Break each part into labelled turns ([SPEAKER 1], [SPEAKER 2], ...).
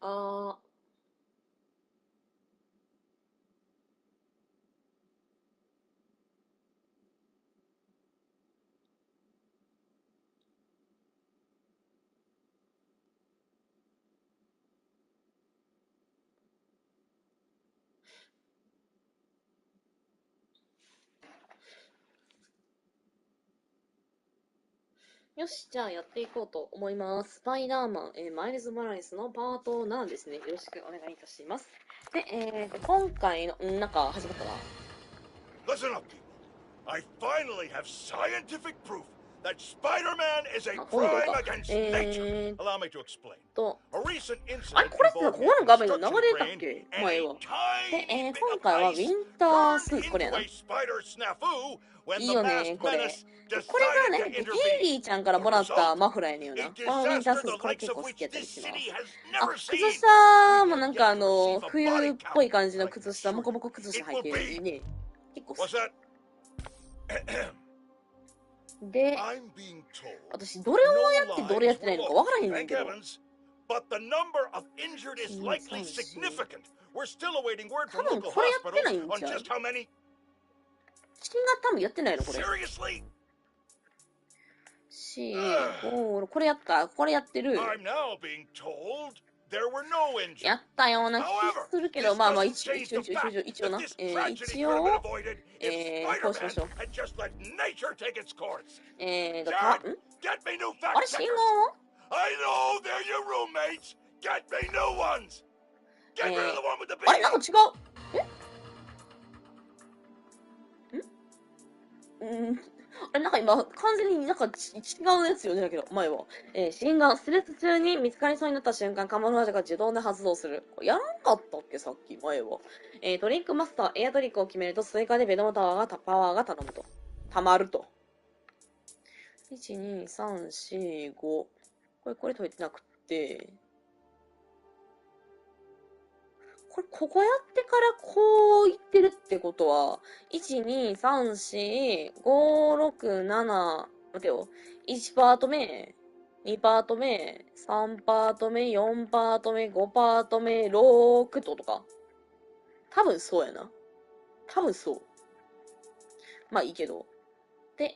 [SPEAKER 1] あよし、じゃあやっていこうと思います。スパイダーマン、マイルズ・モラレスのパート7ですね。よろしくお願いいたします。で、今回の、なんか始まったな。
[SPEAKER 2] Listen up, people. I finally have scientific proof that Spider-Man is a crime against nature. Allow me to explain. A recent incident
[SPEAKER 1] これってここの画面の流れたっけ
[SPEAKER 2] and
[SPEAKER 1] 前
[SPEAKER 2] a
[SPEAKER 1] は。
[SPEAKER 2] tiny
[SPEAKER 1] で、
[SPEAKER 2] bit
[SPEAKER 1] 今
[SPEAKER 2] of
[SPEAKER 1] 回はウ
[SPEAKER 2] ice
[SPEAKER 1] ィンター
[SPEAKER 2] turned
[SPEAKER 1] スーツ、これや
[SPEAKER 2] into
[SPEAKER 1] な。
[SPEAKER 2] a spider snafu when
[SPEAKER 1] いい
[SPEAKER 2] the
[SPEAKER 1] よね、
[SPEAKER 2] masked
[SPEAKER 1] これ。
[SPEAKER 2] menace
[SPEAKER 1] これが
[SPEAKER 2] decided
[SPEAKER 1] ね、
[SPEAKER 2] to
[SPEAKER 1] ヘイ
[SPEAKER 2] intervene.
[SPEAKER 1] リーちゃんからもらったマフラーやねんよ
[SPEAKER 2] A
[SPEAKER 1] な。このウィンター
[SPEAKER 2] disaster
[SPEAKER 1] スーツ、
[SPEAKER 2] the
[SPEAKER 1] これ
[SPEAKER 2] likes
[SPEAKER 1] 結構
[SPEAKER 2] of
[SPEAKER 1] 好きや
[SPEAKER 2] which
[SPEAKER 1] ったり
[SPEAKER 2] this
[SPEAKER 1] しま
[SPEAKER 2] city
[SPEAKER 1] す。
[SPEAKER 2] has never
[SPEAKER 1] 靴
[SPEAKER 2] seen.
[SPEAKER 1] 下
[SPEAKER 2] We
[SPEAKER 1] も
[SPEAKER 2] have
[SPEAKER 1] なんか
[SPEAKER 2] yet to receive a
[SPEAKER 1] 冬
[SPEAKER 2] body
[SPEAKER 1] っぽい
[SPEAKER 2] count,
[SPEAKER 1] 感じの
[SPEAKER 2] but I can
[SPEAKER 1] 靴下、
[SPEAKER 2] assure
[SPEAKER 1] モコ
[SPEAKER 2] you
[SPEAKER 1] モコ靴下
[SPEAKER 2] it
[SPEAKER 1] 履い
[SPEAKER 2] will
[SPEAKER 1] てる。いい
[SPEAKER 2] be.
[SPEAKER 1] ね。結構好
[SPEAKER 2] What's
[SPEAKER 1] き。
[SPEAKER 2] that?
[SPEAKER 1] で、
[SPEAKER 2] I'm being told
[SPEAKER 1] 私、どれを
[SPEAKER 2] no
[SPEAKER 1] やってどれや
[SPEAKER 2] lives
[SPEAKER 1] ってない
[SPEAKER 2] were
[SPEAKER 1] のかわから
[SPEAKER 2] lost,
[SPEAKER 1] へんねん
[SPEAKER 2] thank
[SPEAKER 1] けど。
[SPEAKER 2] heavens. But the number of injured is likely significant. We're still awaiting word from local hospitals on just how many.
[SPEAKER 1] 新型多分やってないのこれ。
[SPEAKER 2] Seriously?
[SPEAKER 1] 4、5、これやった。これやってる。
[SPEAKER 2] I'm now being told there were no injured.
[SPEAKER 1] やったような気
[SPEAKER 2] However,
[SPEAKER 1] するけ
[SPEAKER 2] this
[SPEAKER 1] ど、まあまあ
[SPEAKER 2] doesn't
[SPEAKER 1] 一応
[SPEAKER 2] change the fact
[SPEAKER 1] 一応
[SPEAKER 2] that
[SPEAKER 1] な。
[SPEAKER 2] this tragedy
[SPEAKER 1] 一
[SPEAKER 2] could have
[SPEAKER 1] 応、
[SPEAKER 2] been avoided if
[SPEAKER 1] こうしま
[SPEAKER 2] Spider-Man
[SPEAKER 1] しょう。
[SPEAKER 2] had just let nature take its course.
[SPEAKER 1] Jared,
[SPEAKER 2] Get me new
[SPEAKER 1] あれ
[SPEAKER 2] fact
[SPEAKER 1] 信
[SPEAKER 2] checkers.
[SPEAKER 1] 号
[SPEAKER 2] I know they're your roommates. Get me new ones. Get rid of the one with the
[SPEAKER 1] あれなんか
[SPEAKER 2] big
[SPEAKER 1] 違う。あれなんか今、完全になんか違うやつよね、だけど、前は。心眼、ストレス中に見つかりそうになった瞬間、カモフラージュが自動で発動する。これやらんかったっけ、さっき、前は。トリックマスター、エアトリックを決めると、追加でベドのパワーが頼むと。たまると。1、2、3、4、5。これ解いてなくて。ここやってからこう言ってるってことは、1、2、3、4、5、6、7、待てよ。1パート目、2パート目、3パート目、4パート目、5パート目、6とか。多分そうやな。多分そう。まあいいけど。で、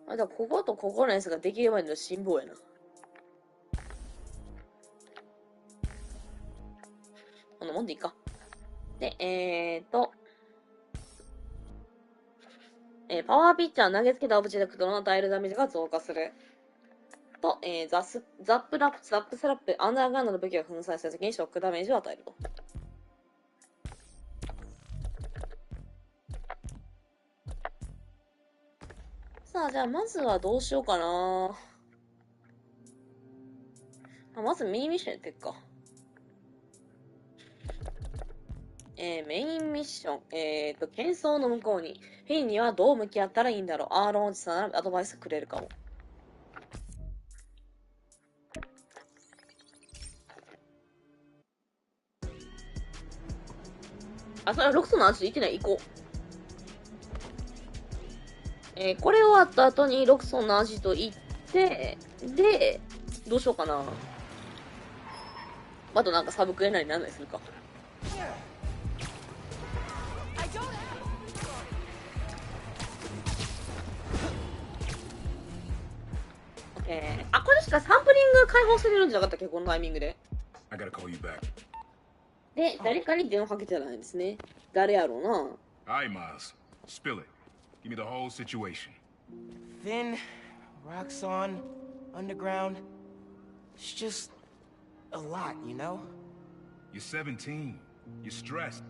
[SPEAKER 1] だからこことここのやつができるまでの辛抱やな。こんなもんでいいか。で、パワーピッチャー投げつけたオブジェクトの与えるダメージが増加する。と、ザップスラップ、アンダーグラウンドの武器が粉砕した時にショックダメージを与えると。さあ、じゃあまずはどうしようかな。まずメインミッションやっていくか。メインミッション。喧騒の向こうに。フィンにはどう向き合ったらいいんだろう。アーロンおじさんならアドバイスくれるかも。それはロクソのアジト行ってない。行こう。これ終わった後にロクソンのアジト行って、で、どうしようかな。あとなんかサブクエなりなんなりするか。これしかサンプリング解放されるんじゃなかったっけこのタイミングで。で、誰かに電話かけてないんですね。誰やろうな。
[SPEAKER 3] Alright, Miles. Spill it. Give me the whole situation.
[SPEAKER 4] Finn, Roxxon, Underground. It's just a lot, you know?
[SPEAKER 3] You're 17. You're stressed.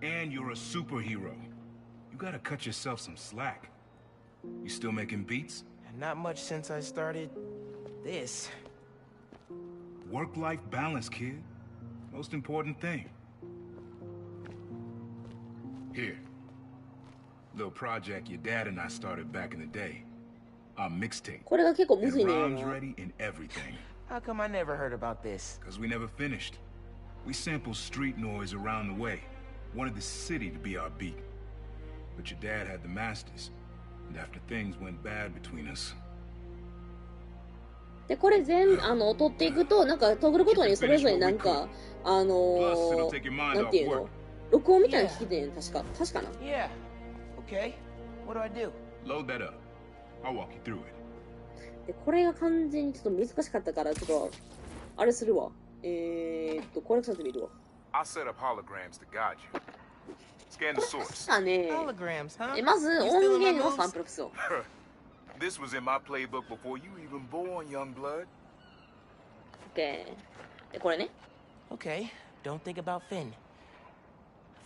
[SPEAKER 3] And you're a superhero. You gotta cut yourself some slack. You still making beats?
[SPEAKER 4] Not much since I started this.
[SPEAKER 3] Work-life balance, kid. Most important thing. Here. Little project your dad and I started back in the day. Our mixtape.
[SPEAKER 1] これが結構むずい
[SPEAKER 3] It
[SPEAKER 1] ね。
[SPEAKER 3] rhymes ready and everything.
[SPEAKER 4] How come I never heard about this?
[SPEAKER 3] Because we never finished. We sampled street noise around the way. Wanted the city to be our beat. But your dad had the masters. And after things went bad between us,
[SPEAKER 1] で、これ取っていくと、なんか、トグることにそれぞれなんか、なんていうの録音みたいなの聞いてん確かな。
[SPEAKER 4] Yeah. Okay. What do I do?
[SPEAKER 3] Load that up. I'll walk you through it.
[SPEAKER 1] で、これが完全にちょっと難しかったから、ちょっと、あれするわ。攻略させてみるわ。
[SPEAKER 3] I'll set up holograms to guide you. Scan the
[SPEAKER 1] 確
[SPEAKER 3] source.
[SPEAKER 1] かね、
[SPEAKER 4] Holograms, huh?
[SPEAKER 1] まず
[SPEAKER 4] You
[SPEAKER 1] 音
[SPEAKER 4] still in my
[SPEAKER 1] 源を
[SPEAKER 4] moves?
[SPEAKER 1] サンプルする。
[SPEAKER 3] This was in my playbook before you even born, young blood.
[SPEAKER 1] OK。で、これね。
[SPEAKER 4] Okay. Don't think about Finn.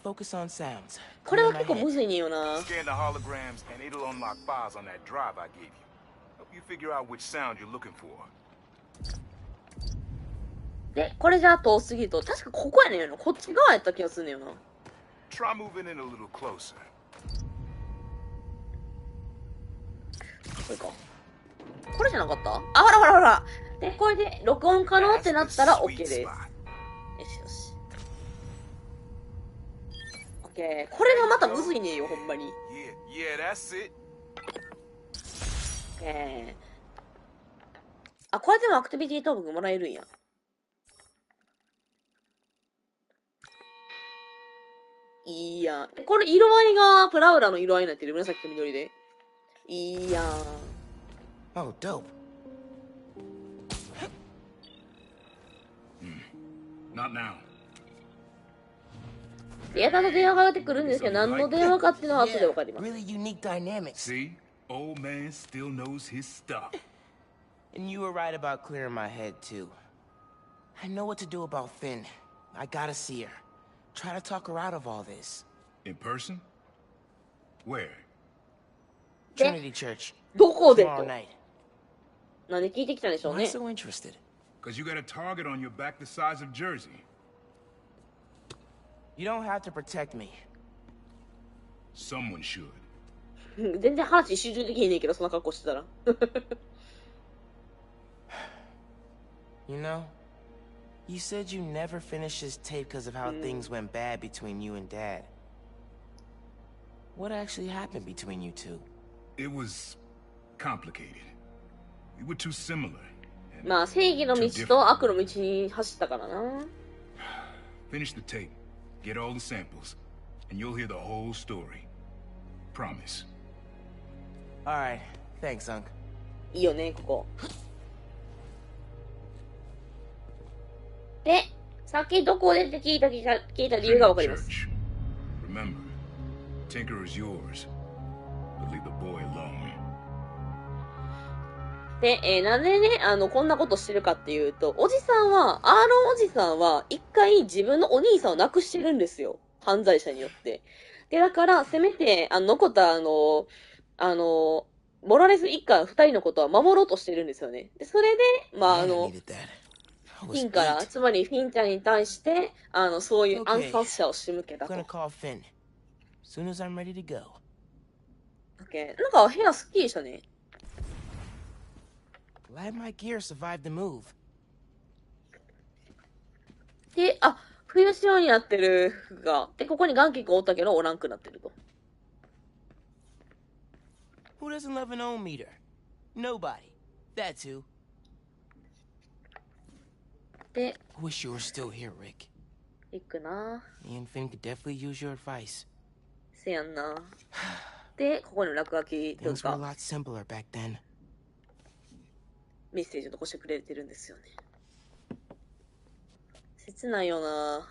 [SPEAKER 4] Focus on sounds.
[SPEAKER 1] これは結構むずいねんよな。
[SPEAKER 3] Scan the holograms and it'll unlock files on that drive I gave you. Help you figure out which sound you're looking for.
[SPEAKER 1] で、これじゃ遠すぎると、確かここやねんよな。こっち側やった気がするねんよな。
[SPEAKER 3] Try moving in a little closer.
[SPEAKER 1] これか。これじゃなかった？あ、ほらほらほら。で、これで録音可能ってなったら OK です。よしよし。OK。これがまたむずいねんよ、ほんまに。
[SPEAKER 3] Yeah, that's it.
[SPEAKER 1] OK。あ、これでもアクティビティトークンもらえるんや。いいやん。これ色合いがプラウラの色合いになってる。紫と緑で。いいやん。
[SPEAKER 4] Oh, dope.
[SPEAKER 3] Not now.
[SPEAKER 1] データの電話がかかってくるんですけど、何の電話かっていうのは後でわかります。
[SPEAKER 4] Really unique dynamics.
[SPEAKER 3] See? Old man still knows his stuff.
[SPEAKER 4] And you were right about clearing my head, too. I know what to do about Finn. I gotta see her. Try to talk her out of all this.
[SPEAKER 3] In person? Where?
[SPEAKER 4] Trinity Church.
[SPEAKER 1] どこで
[SPEAKER 4] Tomorrow
[SPEAKER 1] と
[SPEAKER 4] night.
[SPEAKER 1] 何で聞いてきたんでしょう
[SPEAKER 4] Why
[SPEAKER 1] ね。
[SPEAKER 4] so interested?
[SPEAKER 3] Because you got a target on your back the size of Jersey.
[SPEAKER 4] You don't have to protect me.
[SPEAKER 3] Someone should.
[SPEAKER 1] 全然話集中できへんねんけど、そんな格好してたら。
[SPEAKER 4] You know, you said you never finished this tape because of how things went bad between you and Dad. What actually happened between you two?
[SPEAKER 3] It was complicated. We were too similar.
[SPEAKER 1] まあ、正義の道と悪の道に走ったからな。
[SPEAKER 3] Finish the tape, get all the samples, and you'll hear the whole story. Promise.
[SPEAKER 4] Alright, thanks, Unc.
[SPEAKER 1] いいよね、ここ。で、さっきどこでって聞いた理由がわかります。
[SPEAKER 3] Church. Remember, Tinker is yours, but leave the boy alone.
[SPEAKER 1] で、なんでね、こんなことしてるかっていうと、アーロンおじさんは、一回自分のお兄さんを亡くしてるんですよ。犯罪者によって。で、だから、せめて、残ったモラレス一家二人のことは守ろうとしてるんですよね。で、それで、まあ、
[SPEAKER 4] Man, I needed that. I
[SPEAKER 1] フ
[SPEAKER 4] was
[SPEAKER 1] ィンから、
[SPEAKER 4] beat.
[SPEAKER 1] つまりフィンちゃんに対して、そういう暗殺者を仕向けた
[SPEAKER 4] I'm
[SPEAKER 1] と。
[SPEAKER 4] gonna call Finn. Soon as I'm ready to go.
[SPEAKER 1] OK。なんか、部屋スッキリしたね。
[SPEAKER 4] Glad my gear survived the move.
[SPEAKER 1] で、あ、冬仕様になってる服が。で、ここにガンキックおったけど、おらんくなってると。
[SPEAKER 4] Who doesn't love an ohm meter? Nobody. That's who.
[SPEAKER 1] で、
[SPEAKER 4] Wish you were still here, Rick.
[SPEAKER 1] リックな。
[SPEAKER 4] Me and Finn could definitely use your advice.
[SPEAKER 1] せやんな。で、ここに落書きという
[SPEAKER 4] Things were a
[SPEAKER 1] か、
[SPEAKER 4] lot simpler back then.
[SPEAKER 1] メッセージを残してくれてるんですよね。切ないよな。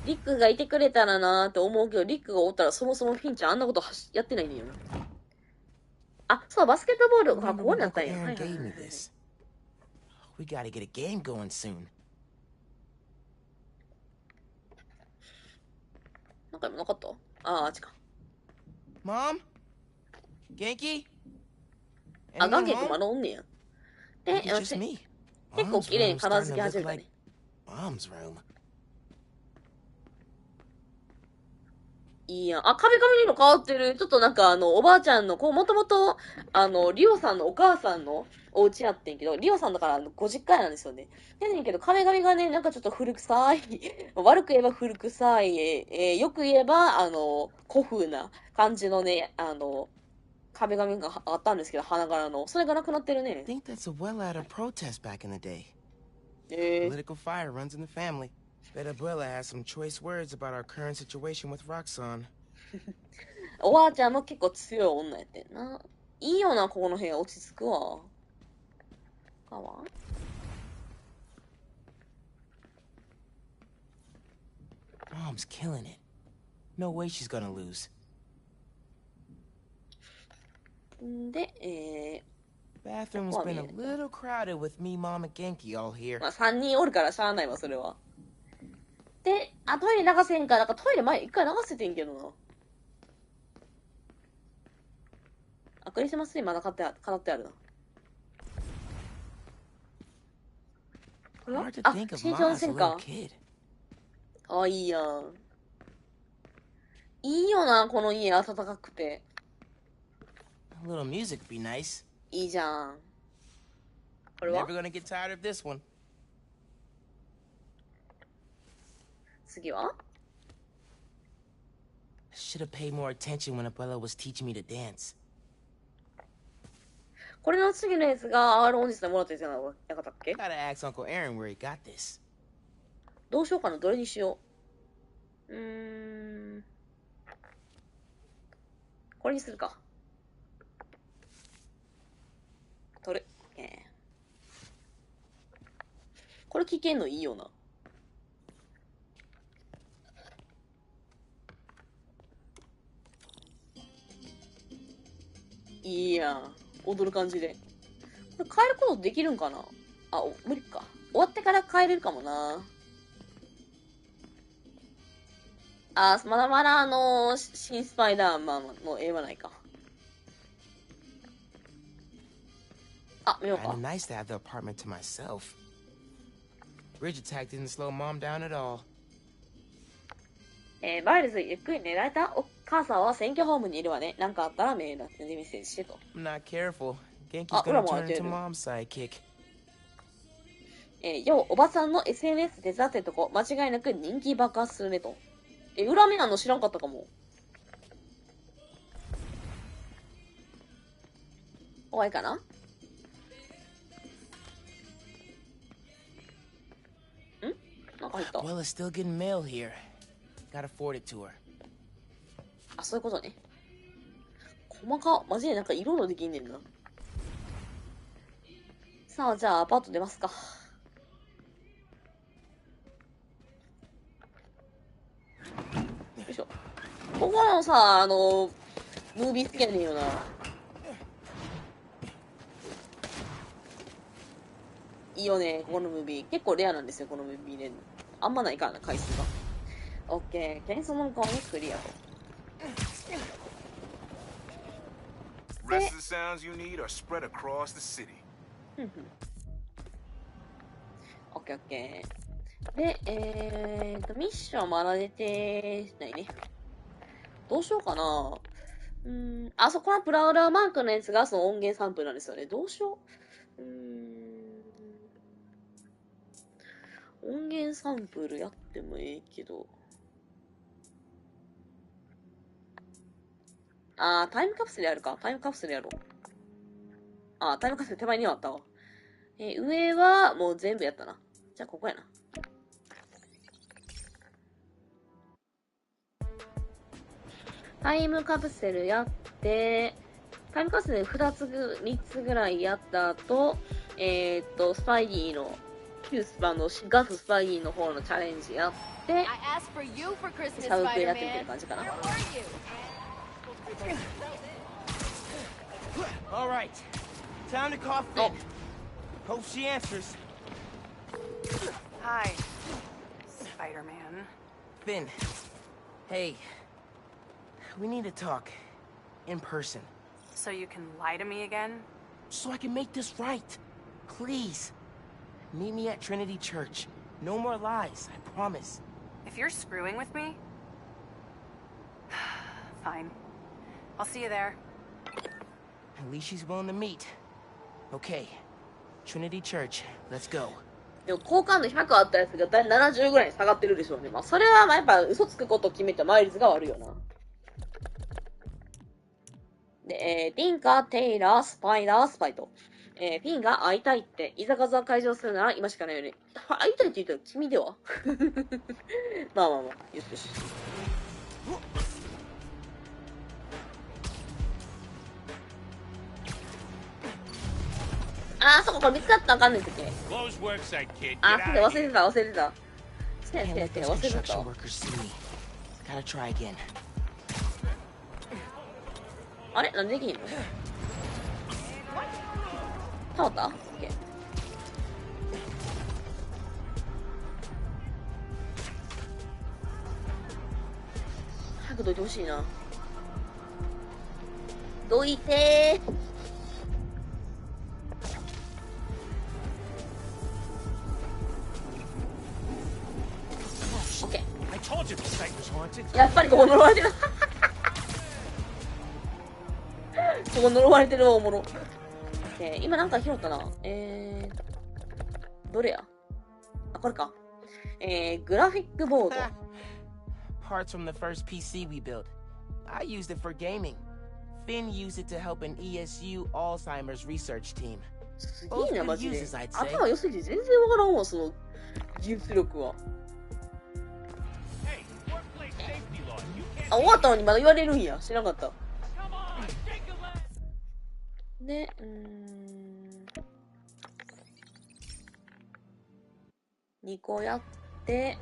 [SPEAKER 1] リックがいてくれたらなーって思うけど、リックがおったらそもそもフィンちゃんあんなことやってないんだよな。あ、そう、バスケットボール、あ、ここになったんや。はいはいはい
[SPEAKER 4] Aaron gave me this. We gotta get a game going soon.
[SPEAKER 1] なんか今なかった？あっちか。
[SPEAKER 4] Mom? Genki?
[SPEAKER 1] あ、ガン
[SPEAKER 4] Anyone
[SPEAKER 1] ケン君
[SPEAKER 4] home?
[SPEAKER 1] まだおんねや。
[SPEAKER 4] Maybe
[SPEAKER 1] で、
[SPEAKER 4] it's just me.
[SPEAKER 1] 結構
[SPEAKER 4] Mom's
[SPEAKER 1] 綺麗に
[SPEAKER 4] room's
[SPEAKER 1] 片
[SPEAKER 4] starting
[SPEAKER 1] 付
[SPEAKER 4] to
[SPEAKER 1] け
[SPEAKER 4] look
[SPEAKER 1] 始めた
[SPEAKER 4] like
[SPEAKER 1] ね。
[SPEAKER 4] Mom's room.
[SPEAKER 1] いいやん。あ、壁紙の色変わってる。ちょっとなんかおばあちゃんの、もともと、リオさんのお母さんのお家やってんけど、リオさんだからご実家なんですよね。やねんけど、壁紙がね、なんかちょっと古臭い。悪く言えば古臭い。よく言えば、古風な感じのね、壁紙があったんですけど、花柄の。それがなくなってるね。
[SPEAKER 4] I think that's Abuela at a protest back in the day. Political fire runs in the family. Bet Abuela has some choice words about our current situation with Roxanne.
[SPEAKER 1] おばあちゃんも結構強い女やってんな。いいよな、ここの部屋。落ち着くわ。かわ
[SPEAKER 4] Mom's killing it. No way she's gonna lose.
[SPEAKER 1] で、
[SPEAKER 4] Bathroom's been a little crowded with me, Mom, and Genki all here.
[SPEAKER 1] まあ、3人おるからしゃあないわ、それは。で、トイレ流せんか。なんかトイレ前一回流せてんけどな。クリスマスツリーまだ飾ってあるな。これは新調せんか。あ、いいやん。いいよな、この家暖かくて。
[SPEAKER 4] A little music be nice.
[SPEAKER 1] いいじゃん。これは
[SPEAKER 4] Never gonna get tired of this one.
[SPEAKER 1] 次は
[SPEAKER 4] Should have paid more attention when Abuela was teaching me to dance.
[SPEAKER 1] これの次のやつが R 本日でもらったやつじゃなかったっけ？
[SPEAKER 4] Gotta ask Uncle Aaron where he got this.
[SPEAKER 1] どうしようかな、どれにしよう。これにするか。取る。これ聞けんのいいよな。いいやん。踊る感じで。これ変えることできるんかなあ、無理か。終わってから変えれるかもな。あ、まだまだ新スパイダーマンの絵はないか。あ、見ようか。
[SPEAKER 4] Kinda nice to have the apartment to myself. Bridge attack didn't slow Mom down at all.
[SPEAKER 1] バイルズ、ゆっくり寝られた？お母さんは選挙ホームにいるわね。なんかあったらメッセージしてと。
[SPEAKER 4] I'm not careful. Genki's gonna turn into Mom's sidekick.
[SPEAKER 1] よう、おばさんの SNS 手伝ってるとこ、間違いなく人気爆発するねと。裏目なの知らんかったかも。終わりかな？なんか入った。
[SPEAKER 4] Well, it's still getting mail here. Gotta forward it to her.
[SPEAKER 1] あ、そういうことね。細か、マジでなんか色々できんねんな。さあ、じゃあアパート出ますか。よいしょ。ここのさ、ムービー好きやねんよな。いいよね、このムービー。結構レアなんですよ、このムービーね。あんまないからな、回数が。オッケー。検査の顔にクリアと。
[SPEAKER 3] Rest of the sounds you need are spread across the city.
[SPEAKER 1] オッケーオッケー。で、ミッションまだ出てないね。どうしようかな。あそこのプラウダーマークのやつがその音源サンプルなんですよね。どうしよう。音源サンプルやってもええけど。タイムカプセルやるか。タイムカプセルやろう。タイムカプセル手前にはあったわ。上はもう全部やったな。じゃあここやな。タイムカプセルやって、タイムカプセル3つぐらいやった後、スパイディの、旧スパのガススパイディの方のチャレンジやって、シャウトやってみてる感じかな。
[SPEAKER 4] All right, time to call Finn. Hope she answers.
[SPEAKER 5] Hi, Spider-Man.
[SPEAKER 4] Finn, hey, we need to talk in person.
[SPEAKER 5] So you can lie to me again?
[SPEAKER 4] So I can make this right. Please, meet me at Trinity Church. No more lies, I promise.
[SPEAKER 5] If you're screwing with me, fine. I'll see you there.
[SPEAKER 4] At least she's willing to meet. Okay, Trinity Church, let's go.
[SPEAKER 1] でも好感度100あったやつが70ぐらいに下がってるでしょうね。まあそれはやっぱ嘘つくことを決めたマイルズが悪いよな。で、フィンかテイラー、スパイダー、スパイと。フィンが会いたいって、いざかざ会場するなら今しかないよね。会いたいって言ったら君ではまあまあまあ、よしよし。あー、そここれ見つかったらあかんねんってけ。あ、そうだ、忘れてた、忘れてた。せやせやせや、忘れてた。あれなんでできんの？変わった？オッケー。早くどいてほしいな。どいてー。オッケー。やっぱりここ呪われてる。ここ呪われてるわ、おもろ。今なんか拾ったな。どれや？あ、これか。グラフィックボード。
[SPEAKER 4] Parts from the first PC we built. I used it for gaming. Finn used it to help an ESU Alzheimer's research team.
[SPEAKER 1] すげえな、マジで。頭良すぎて全然わからんわ、その技術力は。あ、終わったのにまだ言われるんや。知らなかった。で、2個やって、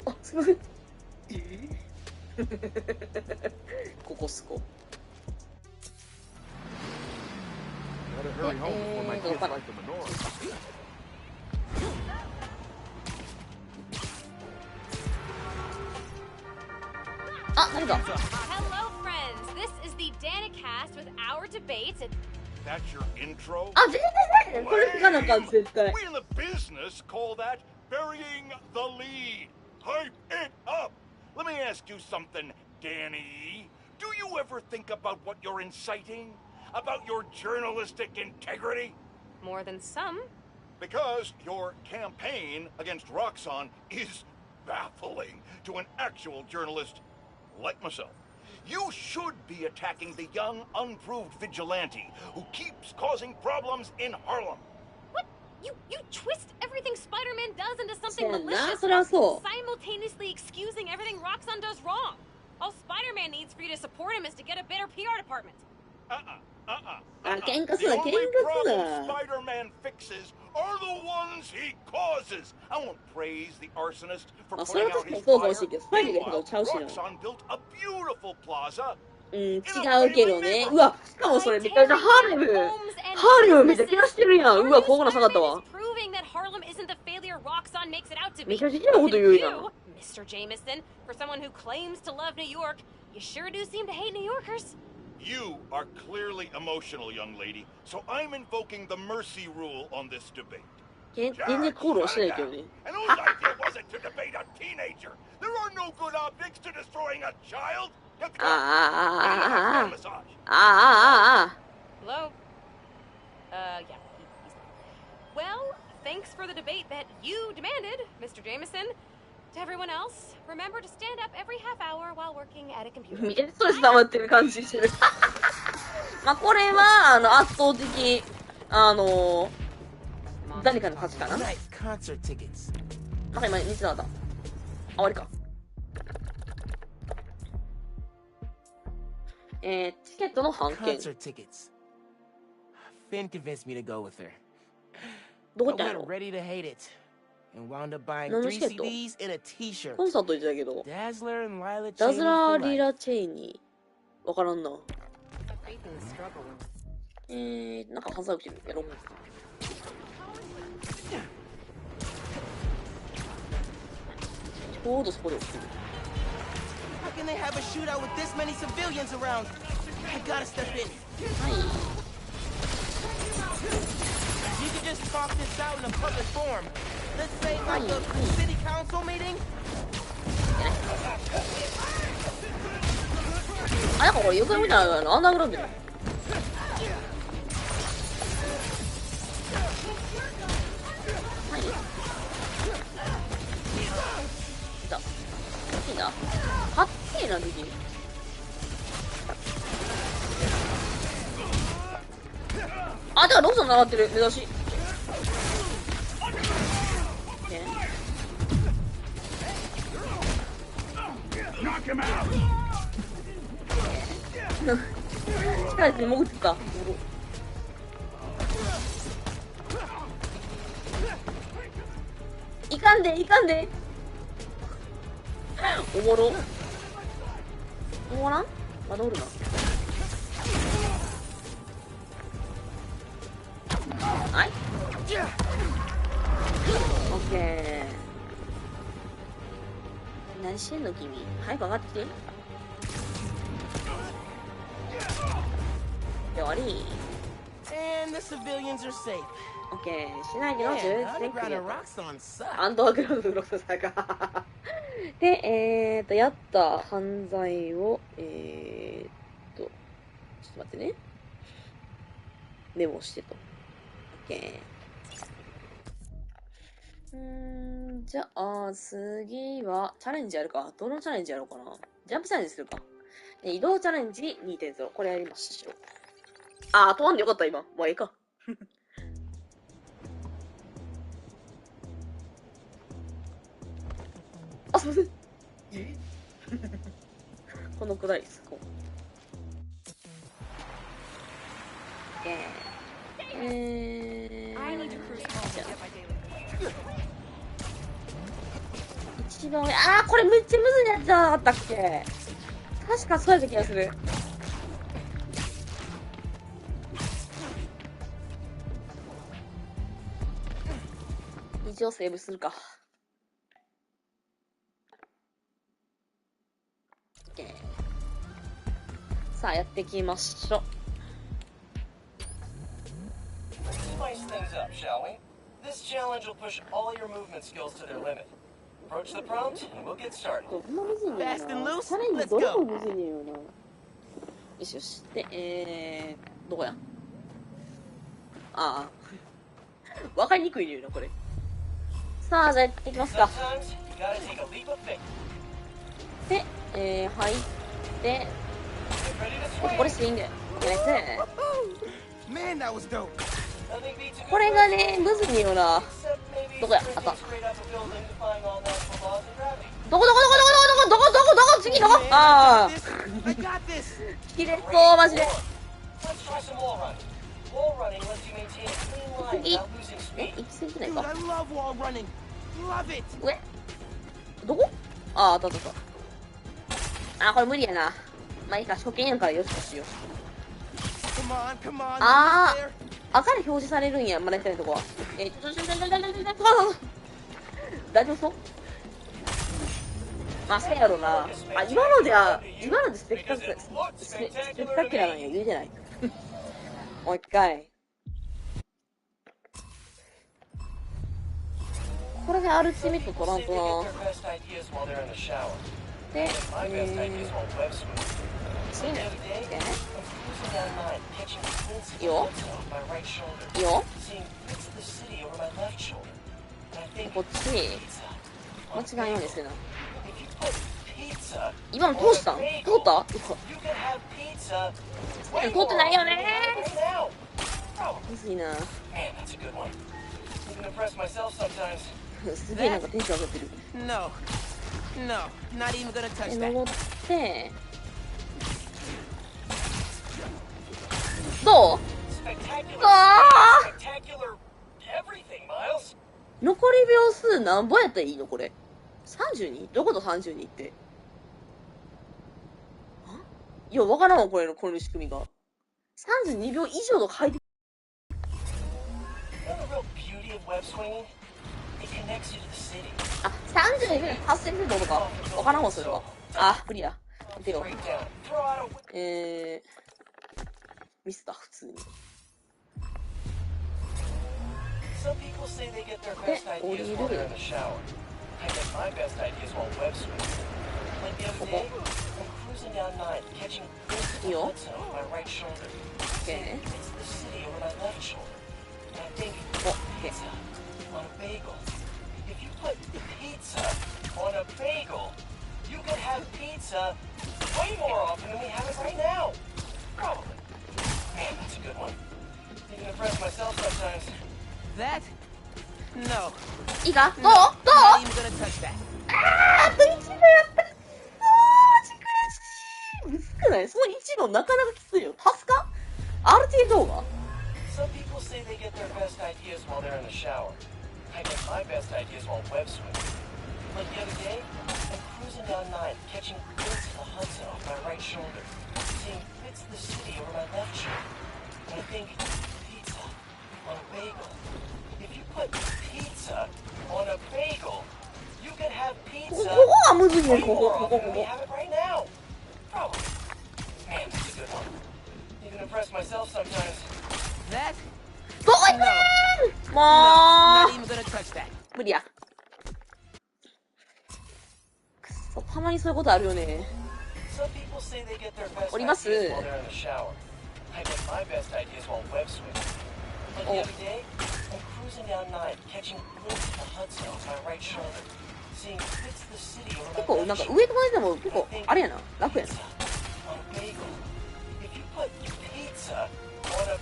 [SPEAKER 1] あ、すいません。ここすこ。どうかな。あ、誰だ。
[SPEAKER 2] That's your intro?
[SPEAKER 1] あ、絶対ないね。これ聞かなかった、絶対。
[SPEAKER 2] We in the business call that burying the lead. Hype it up. Let me ask you something, Danny. Do you ever think about what you're inciting? About your journalistic integrity?
[SPEAKER 5] More than some.
[SPEAKER 2] Because your campaign against Roxxon is baffling to an actual journalist like myself. You should be attacking the young, unproved vigilante who keeps causing problems in Harlem.
[SPEAKER 6] What? You twist everything Spider-Man does into something
[SPEAKER 1] malicious,
[SPEAKER 6] simultaneously excusing everything Roxxon does wrong. All Spider-Man needs for you to support him is to get a better PR department.
[SPEAKER 2] The only problem Spider-Man fixes are the ones he causes. I won't praise the arsonist for putting out his fire. Meanwhile, Roxxon built a beautiful plaza.
[SPEAKER 1] 違うけどね。うわ、しかもそれめちゃめちゃハーレム。ハーレムめちゃ気がしてるやん。うわ、ここなさかったわ。めちゃちっちゃなこと言うやん。
[SPEAKER 6] Mr. Jameson, for someone who claims to love New York, you sure do seem to hate New Yorkers.
[SPEAKER 2] You are clearly emotional, young lady, so I'm invoking the mercy rule on this debate.
[SPEAKER 1] 全然口論してないけどね。
[SPEAKER 2] And whose idea was it to debate a teenager? There are no good optics to destroying a child.
[SPEAKER 6] Hello? Yeah, he's well, thanks for the debate that you demanded, Mr. Jameson. To everyone else, remember to stand up every half hour while working at a computer.
[SPEAKER 1] めっちゃストレス溜まってる感じしてる。まあこれは圧倒的誰かの勝ちかな。なんか今見てなかった。あ、終わりか。チケットの半券。
[SPEAKER 4] Finn convinced me to go with her.
[SPEAKER 1] どこ行ったんや
[SPEAKER 4] I
[SPEAKER 1] ろ
[SPEAKER 4] went ready to hate it and wound up buying
[SPEAKER 1] 何の
[SPEAKER 4] 3
[SPEAKER 1] チケット
[SPEAKER 4] CDs and a T-shirt.
[SPEAKER 1] コンサート行ってたけど。
[SPEAKER 4] Dazzler and Lila
[SPEAKER 1] ダズラ
[SPEAKER 4] Cheney
[SPEAKER 1] ー・
[SPEAKER 4] for
[SPEAKER 1] リ
[SPEAKER 4] life.
[SPEAKER 1] ラ・チェイニー。わからんな。なんかハザード来てるやろ。ちょうどそこで起きてる。
[SPEAKER 4] How can they have a shootout with this many civilians around? I gotta step in.
[SPEAKER 1] はい。
[SPEAKER 4] You could just talk this out in a public forum. Let's say like a city council meeting.
[SPEAKER 1] あ、なんかこれ横に見たらアンダーグラウンドやな。はい。来た。いいな。8点。いな、敵。あ、だからローソン習ってる。目指し。力で潜ってた。いかんで、いかんで。おもろ。おもらんまだおるな。はい。オッケー。何してんの君。早く上がってきて。終わり。
[SPEAKER 4] And the civilians are safe.
[SPEAKER 1] オッケー。しないけど、充
[SPEAKER 4] Man,
[SPEAKER 1] 実ク
[SPEAKER 4] underground
[SPEAKER 1] リア
[SPEAKER 4] and。Roxxon suck.
[SPEAKER 1] アンダーグラウンドのロクさんか。で、やった犯罪を、ちょっと待ってね。メモしてと。OK。じゃあ、次は、チャレンジやるか。どのチャレンジやろうかな。ジャンプチャレンジするか。移動チャレンジ 2.0。これやりましょう。あー、飛ばんでよかった、今。もうええか。あ、すいません。このくらいです。こう。一番上。あー、これめっちゃむずいやつじゃなかったっけ。確かそうやった気がする。一応セーブするか。さあ、やっていきましょう。
[SPEAKER 7] Spice things up, shall we? This challenge will push all your movement skills to their limit. Approach the prompt, and we'll get started.
[SPEAKER 1] どんなむずいねんな。
[SPEAKER 4] Fast and loose?
[SPEAKER 1] チャレンジ
[SPEAKER 4] Let's
[SPEAKER 1] どれ
[SPEAKER 4] go.
[SPEAKER 1] もむずいねんよな。よしよし。で、どこや。ああ。わかりにくいねんな、これ。さあ、じゃあやっていきますか。
[SPEAKER 7] Sometimes you gotta take a leap of faith.
[SPEAKER 1] で、入って、
[SPEAKER 7] Get ready to
[SPEAKER 1] こ
[SPEAKER 7] swing.
[SPEAKER 1] れスイング。やめて。
[SPEAKER 4] Man, that was dope.
[SPEAKER 7] Nothing beats a good
[SPEAKER 1] これがね、むずいねんよな。
[SPEAKER 7] except maybe
[SPEAKER 1] どこや、あ
[SPEAKER 7] sprinting
[SPEAKER 1] った。
[SPEAKER 7] straight up a building, defying all natural laws of gravity.
[SPEAKER 1] どこ次どこ
[SPEAKER 4] Man,
[SPEAKER 1] あ
[SPEAKER 4] I
[SPEAKER 1] あ。
[SPEAKER 4] got this.
[SPEAKER 1] 切れそう、マジで。
[SPEAKER 7] Let's try some wall running. Wall running lets you maintain a clean line
[SPEAKER 1] 次。
[SPEAKER 7] without losing
[SPEAKER 1] え、
[SPEAKER 7] speed.
[SPEAKER 1] 行き過ぎてない
[SPEAKER 4] Dude,
[SPEAKER 1] か。
[SPEAKER 4] I love wall running. Love it.
[SPEAKER 1] 上どこああ、あったあったあった。あ、これ無理やな。まあいいか、初見やからよしとしよう。
[SPEAKER 4] Come on, come on.
[SPEAKER 1] あ
[SPEAKER 4] almost there.
[SPEAKER 1] あ、赤で表示されるんや、まだ行ってないとこは。大丈夫そうまあ、そうやろな。あ、今のでスペクタキュラーなんや、言うじゃない。もう一回。これでアルティメット取らん
[SPEAKER 7] Say
[SPEAKER 1] と
[SPEAKER 7] they
[SPEAKER 1] な。
[SPEAKER 7] get their best ideas while they're in the shower.
[SPEAKER 1] で、
[SPEAKER 7] My best ideas while web swimming.
[SPEAKER 1] 次ね。
[SPEAKER 7] The other day, I'm cruising down mine, catching glimpses of
[SPEAKER 1] Yo.
[SPEAKER 7] Hudson off my right shoulder,
[SPEAKER 1] いいよ。
[SPEAKER 7] seeing bits of the city over my left shoulder. And I think
[SPEAKER 1] こっち、
[SPEAKER 7] pizza.
[SPEAKER 1] 間違いないですよな。
[SPEAKER 7] If you put pizza
[SPEAKER 1] 今の通したん通った
[SPEAKER 7] you can have pizza
[SPEAKER 1] 通ってないよね
[SPEAKER 7] right now. Oh,
[SPEAKER 1] むずいな。
[SPEAKER 7] man, that's a good one. Even impress myself sometimes.
[SPEAKER 1] すげえなんかテンション上がってる。
[SPEAKER 4] No. No, not even gonna touch
[SPEAKER 1] で、
[SPEAKER 4] that.
[SPEAKER 1] 登って、どう
[SPEAKER 7] Spectacular.
[SPEAKER 1] あ
[SPEAKER 7] Spectacular everything, Miles.
[SPEAKER 1] 残り秒数何本やったらいいのこれ。32? どこと 32 って。いや、わからんわ、この仕組みが。32秒以上の回転。
[SPEAKER 7] You know the real beauty of web swinging? It connects you to the city.
[SPEAKER 1] あ、32秒達成するのか。わからんわ、それは。あ、無理だ。見てよ。
[SPEAKER 7] Break down. Throw out a
[SPEAKER 1] ミスった、普通に。
[SPEAKER 7] Some people say they get their best ideas while they're in the shower. I get my best ideas while web swimming. Like the other day, I'm cruising down 9, catching glimpses of
[SPEAKER 1] Yo.
[SPEAKER 7] Hudson off my right shoulder.
[SPEAKER 1] Okay.
[SPEAKER 7] It's the city over my left shoulder. And I think
[SPEAKER 1] Okay.
[SPEAKER 7] pizza on a bagel. If you put pizza on a bagel, you could have pizza way more often than we have it right now. Probably. Man, that's a good one. Even impress myself sometimes.
[SPEAKER 4] That? No.
[SPEAKER 1] いいか？どう？
[SPEAKER 4] No,
[SPEAKER 1] ど
[SPEAKER 4] not
[SPEAKER 1] う？
[SPEAKER 4] even gonna touch that.
[SPEAKER 1] あと1度やったくそー、悔しい。薄くない？その1度なかなかきついよ。助か？RT 動画？
[SPEAKER 7] Some people say they get their best ideas while they're in the shower. I get my best ideas while web swimming. Like the other day, I'm cruising down 9, catching a glimpse of the Hudson off my right shoulder, seeing bits of the city over my left shoulder. And I think, pizza on a bagel. If you put pizza on a bagel, you could have
[SPEAKER 1] こ
[SPEAKER 7] pizza
[SPEAKER 1] こはむずいね、
[SPEAKER 7] way
[SPEAKER 1] こ
[SPEAKER 7] more
[SPEAKER 1] こ。
[SPEAKER 7] often than we have it right now. Probably. Man, that's a good one. Even impress myself sometimes.
[SPEAKER 4] That?
[SPEAKER 1] どうい
[SPEAKER 4] No.
[SPEAKER 1] くーん
[SPEAKER 4] No,
[SPEAKER 1] も
[SPEAKER 4] not
[SPEAKER 1] う
[SPEAKER 4] even gonna touch that.
[SPEAKER 1] 無理や。くそ、たまにそういうことあるよね。
[SPEAKER 7] Some people say they get their best
[SPEAKER 1] おります。
[SPEAKER 7] ideas while they're in the shower. I get my best ideas while web swimming. Like the other day, I'm cruising down 9, catching a glimpse of the Hudson off my right shoulder, seeing bits of the city over
[SPEAKER 1] 結
[SPEAKER 7] my
[SPEAKER 1] 構、なん
[SPEAKER 7] left
[SPEAKER 1] か
[SPEAKER 7] shoulder.
[SPEAKER 1] 上とかでも結構、あれやな。楽やな。
[SPEAKER 7] Pizza on a bagel. If you put pizza on a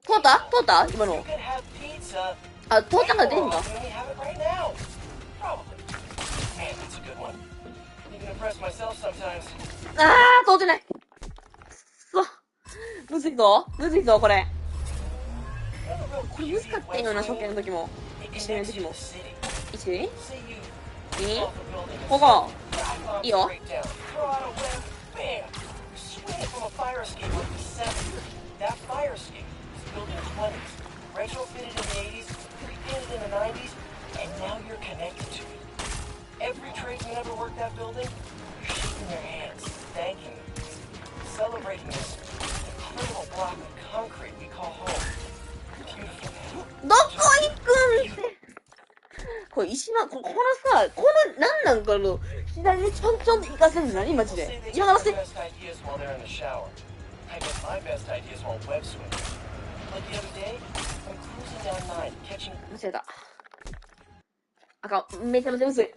[SPEAKER 1] 通った通った今
[SPEAKER 7] you
[SPEAKER 1] の。
[SPEAKER 7] could have pizza
[SPEAKER 1] あ、通ったから
[SPEAKER 7] way
[SPEAKER 1] 出ん
[SPEAKER 7] more
[SPEAKER 1] か
[SPEAKER 7] often than we have it right now. Probably. Man, that's a good one. Even impress myself sometimes.
[SPEAKER 1] あー、通ってない。くそ。むずいぞ。むずいぞ、これ。 これ難かったよな、初見の時も。初見の時も。1？ 2？ ここ。いいよ。
[SPEAKER 7] Every tradesman ever worked that building, you're shaking their hands, thanking them, celebrating this incredible block of concrete we call home. Beautiful.
[SPEAKER 1] どこ行くんって。これ石間、このさ、この、なんか左にちょんちょんって行かせんの何マジで。嫌がらせ。
[SPEAKER 7] I get my best ideas while web swimming. Like the other day, I'm cruising down 9, catching
[SPEAKER 1] 間違えた。あかん、めちゃめちゃむずい。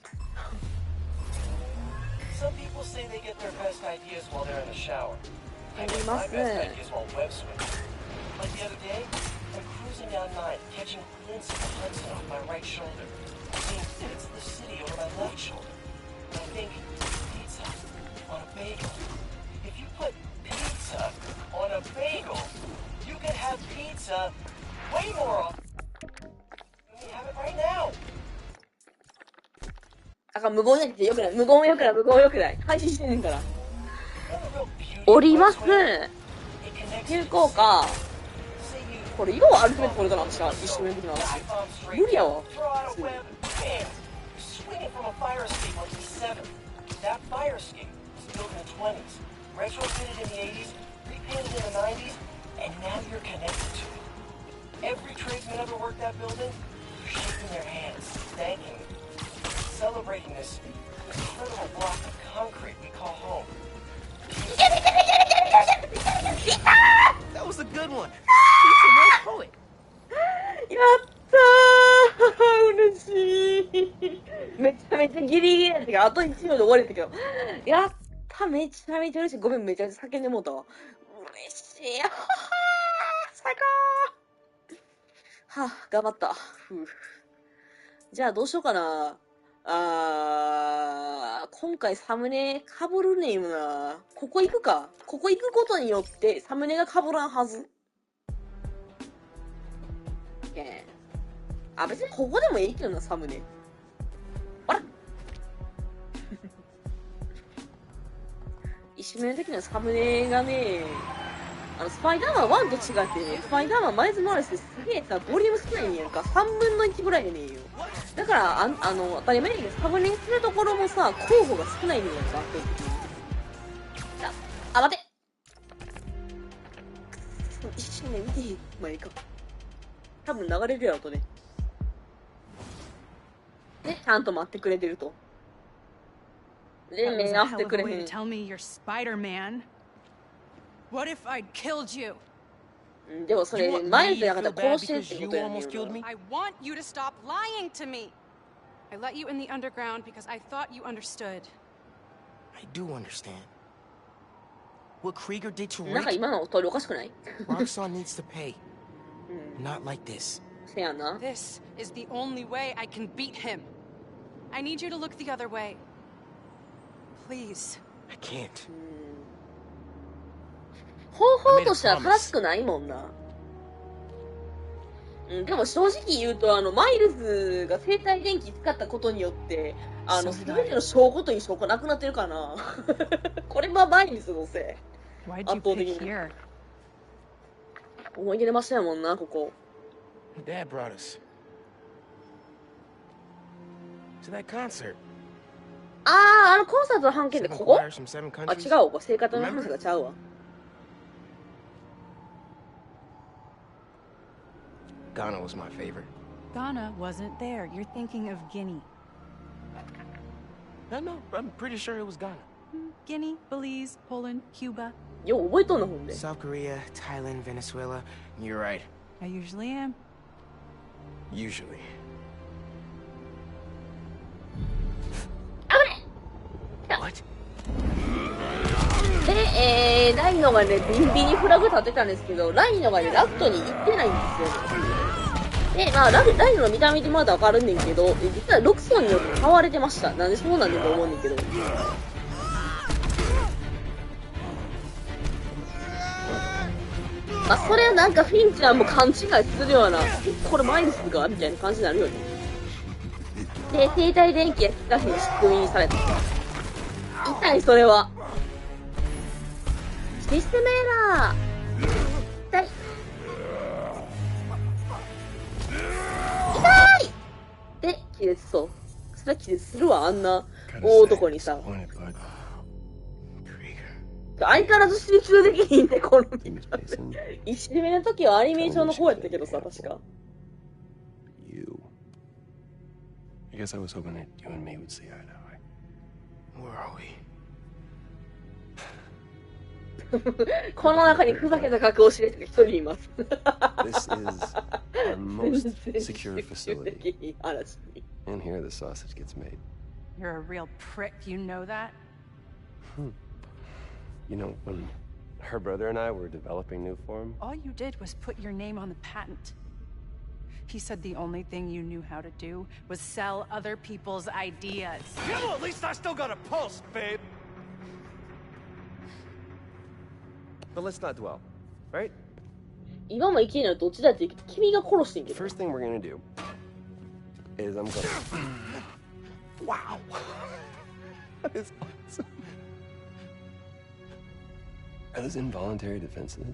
[SPEAKER 7] Some people say they get their best ideas while they're in the shower. I
[SPEAKER 1] あり
[SPEAKER 7] get
[SPEAKER 1] ま
[SPEAKER 7] my
[SPEAKER 1] す
[SPEAKER 7] best
[SPEAKER 1] ね。
[SPEAKER 7] ideas while web swimming. Like the other day, I'm cruising down 9, catching a glimpse of the Hudson off my right shoulder, seeing bits of the city over my left shoulder. And I think, pizza on a bagel. If you put pizza on a bagel, you could have pizza way more often than we have it right now.
[SPEAKER 1] あかん、無言やってよくない。無言よくない、無言よくない。配信してんねんから。
[SPEAKER 7] Another real beauty
[SPEAKER 1] お
[SPEAKER 7] of
[SPEAKER 1] り
[SPEAKER 7] web
[SPEAKER 1] ます。
[SPEAKER 7] swimming, it connects
[SPEAKER 1] 有
[SPEAKER 7] you
[SPEAKER 1] 効か。
[SPEAKER 7] Say you
[SPEAKER 1] これ、ようアルティメットこれかな、私は。一緒に見てます。
[SPEAKER 7] dive bomb straight
[SPEAKER 1] 無理やわ。
[SPEAKER 7] throw out a web, bam! You're swinging from a fire escape like the 7th. That fire escape was built in the 20s, retrofitted in the 80s, repainted in the 90s, and now you're connected to it. Every tradesman ever worked that building, you're shaking their hands, thanking them, celebrating this incredible block of concrete we call home.
[SPEAKER 4] That was a good one. Pizza more poet.
[SPEAKER 1] やったー嬉しいめちゃめちゃギリギリやったけど、あと1秒で終われたけど。やっためちゃめちゃ嬉しい。ごめん、めちゃめちゃ叫んでもうたわ。嬉しい。ははー最高はぁ、頑張った。ふうじゃあどうしようかな。今回サムネ被るねんな。ここ行くか。ここ行くことによってサムネが被らんはず。あ、別にここでもいいけどな、サムネ。あら一緒の時のサムネがね、スパイダーマン1と違ってね、スパイダーマンマイズ・モラレスってすげえさ、ボリューム少ないねんやんか。3分の1ぐらいでねえよ。だから、当たり前やけど、サムネするところもさ、候補が少ないねんやんか、圧倒的に。あ、待て一瞬ね、見てへん。まあいいか。多分流れるやろとね。で、ちゃんと待ってくれてると。で、
[SPEAKER 5] That
[SPEAKER 1] 目
[SPEAKER 5] was a
[SPEAKER 1] 合わ
[SPEAKER 5] hell
[SPEAKER 1] せて
[SPEAKER 5] of
[SPEAKER 1] く
[SPEAKER 5] a
[SPEAKER 1] れ
[SPEAKER 5] way
[SPEAKER 1] へ
[SPEAKER 5] to
[SPEAKER 1] ん。
[SPEAKER 5] tell me you're Spider-Man. What if I'd killed you?
[SPEAKER 1] でもそれ、
[SPEAKER 4] You want
[SPEAKER 1] マイルズ
[SPEAKER 4] me
[SPEAKER 1] や
[SPEAKER 4] to
[SPEAKER 1] か
[SPEAKER 4] feel
[SPEAKER 1] ったら
[SPEAKER 4] bad
[SPEAKER 1] 殺してっ
[SPEAKER 4] because
[SPEAKER 1] てこ
[SPEAKER 4] you
[SPEAKER 1] とやねん
[SPEAKER 4] almost killed
[SPEAKER 1] よ。
[SPEAKER 4] me?
[SPEAKER 5] I want you to stop lying to me. I let you in the underground because I thought you understood.
[SPEAKER 4] I do understand. What Krieger did to
[SPEAKER 1] なんか
[SPEAKER 4] Rick,
[SPEAKER 1] 今の通りおかしくない？
[SPEAKER 4] Roxxon needs to pay. Not like this.
[SPEAKER 1] せやな。
[SPEAKER 5] This is the only way I can beat him. I need you to look the other way. Please.
[SPEAKER 4] I can't.
[SPEAKER 1] 方法としては正しくないもんな。でも正直言うと、マイルズが生体電気使ったことによって、すべての証拠という証拠なくなってるかな。これはマイルズのせい。
[SPEAKER 5] Why'd you
[SPEAKER 1] 圧倒的
[SPEAKER 5] pick
[SPEAKER 1] に。
[SPEAKER 5] here?
[SPEAKER 1] 思い出れましたやもんな、ここ。
[SPEAKER 4] Dad brought us to that concert.
[SPEAKER 1] コンサートの半径で
[SPEAKER 4] Seven
[SPEAKER 1] ここ？
[SPEAKER 4] choirs from 7
[SPEAKER 1] あ、
[SPEAKER 4] countries.
[SPEAKER 1] 違うわ。生活の話がちゃうわ。
[SPEAKER 4] Ghana was my favorite.
[SPEAKER 5] Ghana wasn't there. You're thinking of Guinea.
[SPEAKER 4] No, I'm pretty sure it was Ghana.
[SPEAKER 5] Guinea, Belize, Poland, Cuba.
[SPEAKER 1] よう覚えとんな、ほんで。
[SPEAKER 4] South Korea, Thailand, Venezuela. You're right.
[SPEAKER 5] I usually am.
[SPEAKER 4] Usually.
[SPEAKER 1] 危ない
[SPEAKER 4] What?
[SPEAKER 1] で、ライノがね、ビンビンにフラグ立てたんですけど、ライノがね、ラフトに行ってないんですよ。で、まあ、ライノの見た目でまだわかるんねんけど、実はロクソンによって買われてました。なんでそうなんだと思うねんけど。まあ、それはなんかフィンちゃんも勘違いするような、これマイルスがみたいな感じになるよね。で、生体電気や気化費の仕組みにされた。痛い、それは。システムエラー。痛い。痛いで、気絶そう。それは気絶するわ、あんな大男にさ。相変わらず集中できひんね、この見た目。1周目の時はアニメーションの方やったけどさ、確か。
[SPEAKER 8] I guess I was hoping that you and me would see eye to eye.
[SPEAKER 4] Where are we?
[SPEAKER 1] この中にふざけた格好をしてる人が一人います。
[SPEAKER 8] This is our most secure facility. And here the sausage gets made.
[SPEAKER 5] You're a real prick, you know that?
[SPEAKER 8] You know, when her brother and I were developing new form,
[SPEAKER 5] All you did was put your name on the patent. He said the only thing you knew how to do was sell other people's ideas.
[SPEAKER 7] Yeah, well, at least I still got a pulse, babe.
[SPEAKER 8] but let's not dwell, right?
[SPEAKER 1] 今も生きるのはどっちだって言うけど、君が殺してんけど。
[SPEAKER 8] First thing we're gonna do is I'm gonna. Wow! That is awesome. Are those involuntary defenses?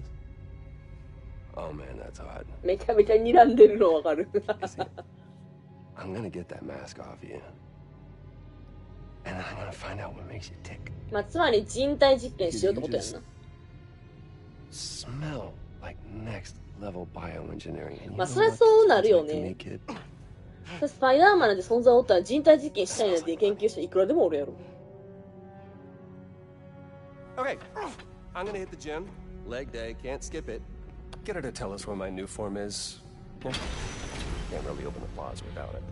[SPEAKER 8] Oh man, that's hot.
[SPEAKER 1] めちゃめちゃ睨んでるのわかる。
[SPEAKER 8] See, I'm gonna get that mask off you. And then I'm gonna find out what makes you tick.
[SPEAKER 1] まあ、つまり人体実験しようってことやんな。
[SPEAKER 8] Smell like next level bioengineering. And you
[SPEAKER 1] まあ、
[SPEAKER 8] know
[SPEAKER 1] そりゃ
[SPEAKER 8] what?
[SPEAKER 1] そうなるよ
[SPEAKER 8] I'd like to
[SPEAKER 1] ね。
[SPEAKER 8] make it
[SPEAKER 1] スパイダーマンなんて存在おったら人体実験したいなんて研究者いくらでもおるやろ。
[SPEAKER 8] Okay, I'm gonna hit the gym. Leg day, can't skip it. Get her to tell us where my new form is. Yeah. Can't really open the plaza without it.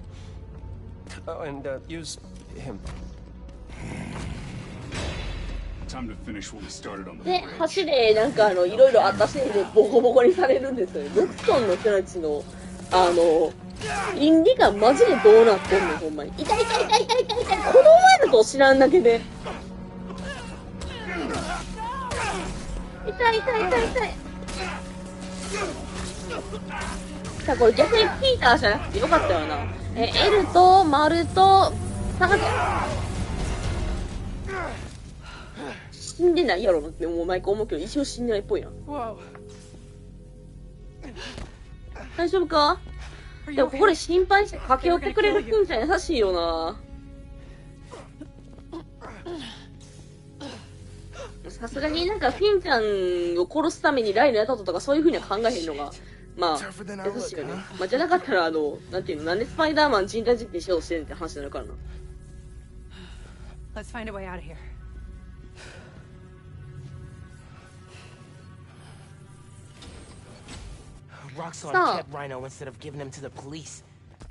[SPEAKER 8] Oh, and use him.
[SPEAKER 3] Time to finish what we started on the
[SPEAKER 1] で、
[SPEAKER 3] bridge.
[SPEAKER 1] 橋でなんかいろいろあったせいでボコボコにされるんですよね。ロクソンの人たちの、倫理観マジでどうなってんのほんまに。痛い痛い痛い痛い痛い痛い。子供やると知らんだけで。痛い痛い痛い痛い。さあこれ逆にピーターじゃなくてよかったよな。L と丸と探せ。死んでないやろなってもう毎回思うけど一応死んでないっぽいな。
[SPEAKER 5] Whoa.
[SPEAKER 1] 大丈夫か？
[SPEAKER 5] Are
[SPEAKER 1] で
[SPEAKER 5] you
[SPEAKER 1] もここで
[SPEAKER 5] okay?
[SPEAKER 1] 心配して駆け寄ってくれるくんちゃん優しいよな。さすがになんかフィンちゃんを殺すためにライのやったとかそういう風には考えへんのがまあ優しいよね。まあじゃなかったらなんていうの、なんでスパイダーマン人体実験しようとしてんって話になるからな。
[SPEAKER 5] Let's find a way out of here.
[SPEAKER 4] Roxxon
[SPEAKER 1] Stop.
[SPEAKER 4] kept Rhino instead of giving him to the police.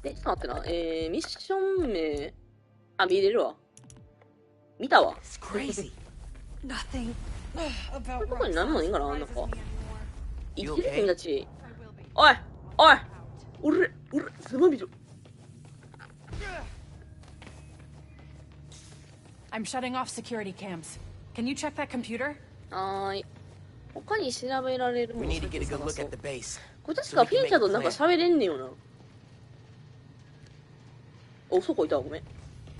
[SPEAKER 1] で、ちょっと待ってな。ミッション名、見れるわ。見たわ。
[SPEAKER 4] It's crazy.
[SPEAKER 5] Nothing
[SPEAKER 1] ここに何もないんかな、なんか。
[SPEAKER 5] surprises me anymore.
[SPEAKER 1] 生きてる君たち。おいおい俺、つまみろ。
[SPEAKER 5] I'm shutting off security cams. Can you check that computer?
[SPEAKER 1] はーい。他に調べられるも
[SPEAKER 4] We
[SPEAKER 1] の
[SPEAKER 4] need to
[SPEAKER 1] 先
[SPEAKER 4] get a
[SPEAKER 1] 探
[SPEAKER 4] good look
[SPEAKER 1] そう
[SPEAKER 4] at the base.
[SPEAKER 1] これ確かフィンチャーとなんか喋れんねんよな。お、そこいたわ、ごめん。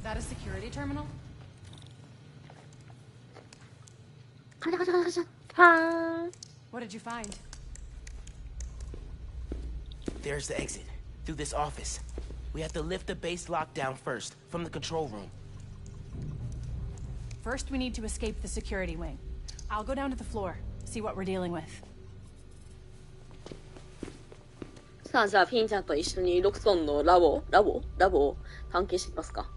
[SPEAKER 5] That a security terminal?
[SPEAKER 1] カチャカチャカチャカチャ。はーん。
[SPEAKER 5] What did you find?
[SPEAKER 4] There's the exit. Through this office. We have to lift the base lockdown first, from the control room.
[SPEAKER 5] First, we need to escape the security wing. I'll go down to the floor, see what we're dealing with.
[SPEAKER 1] さあ、じゃあ、フィンチャーと一緒にロクソンのラボを探検していきますか。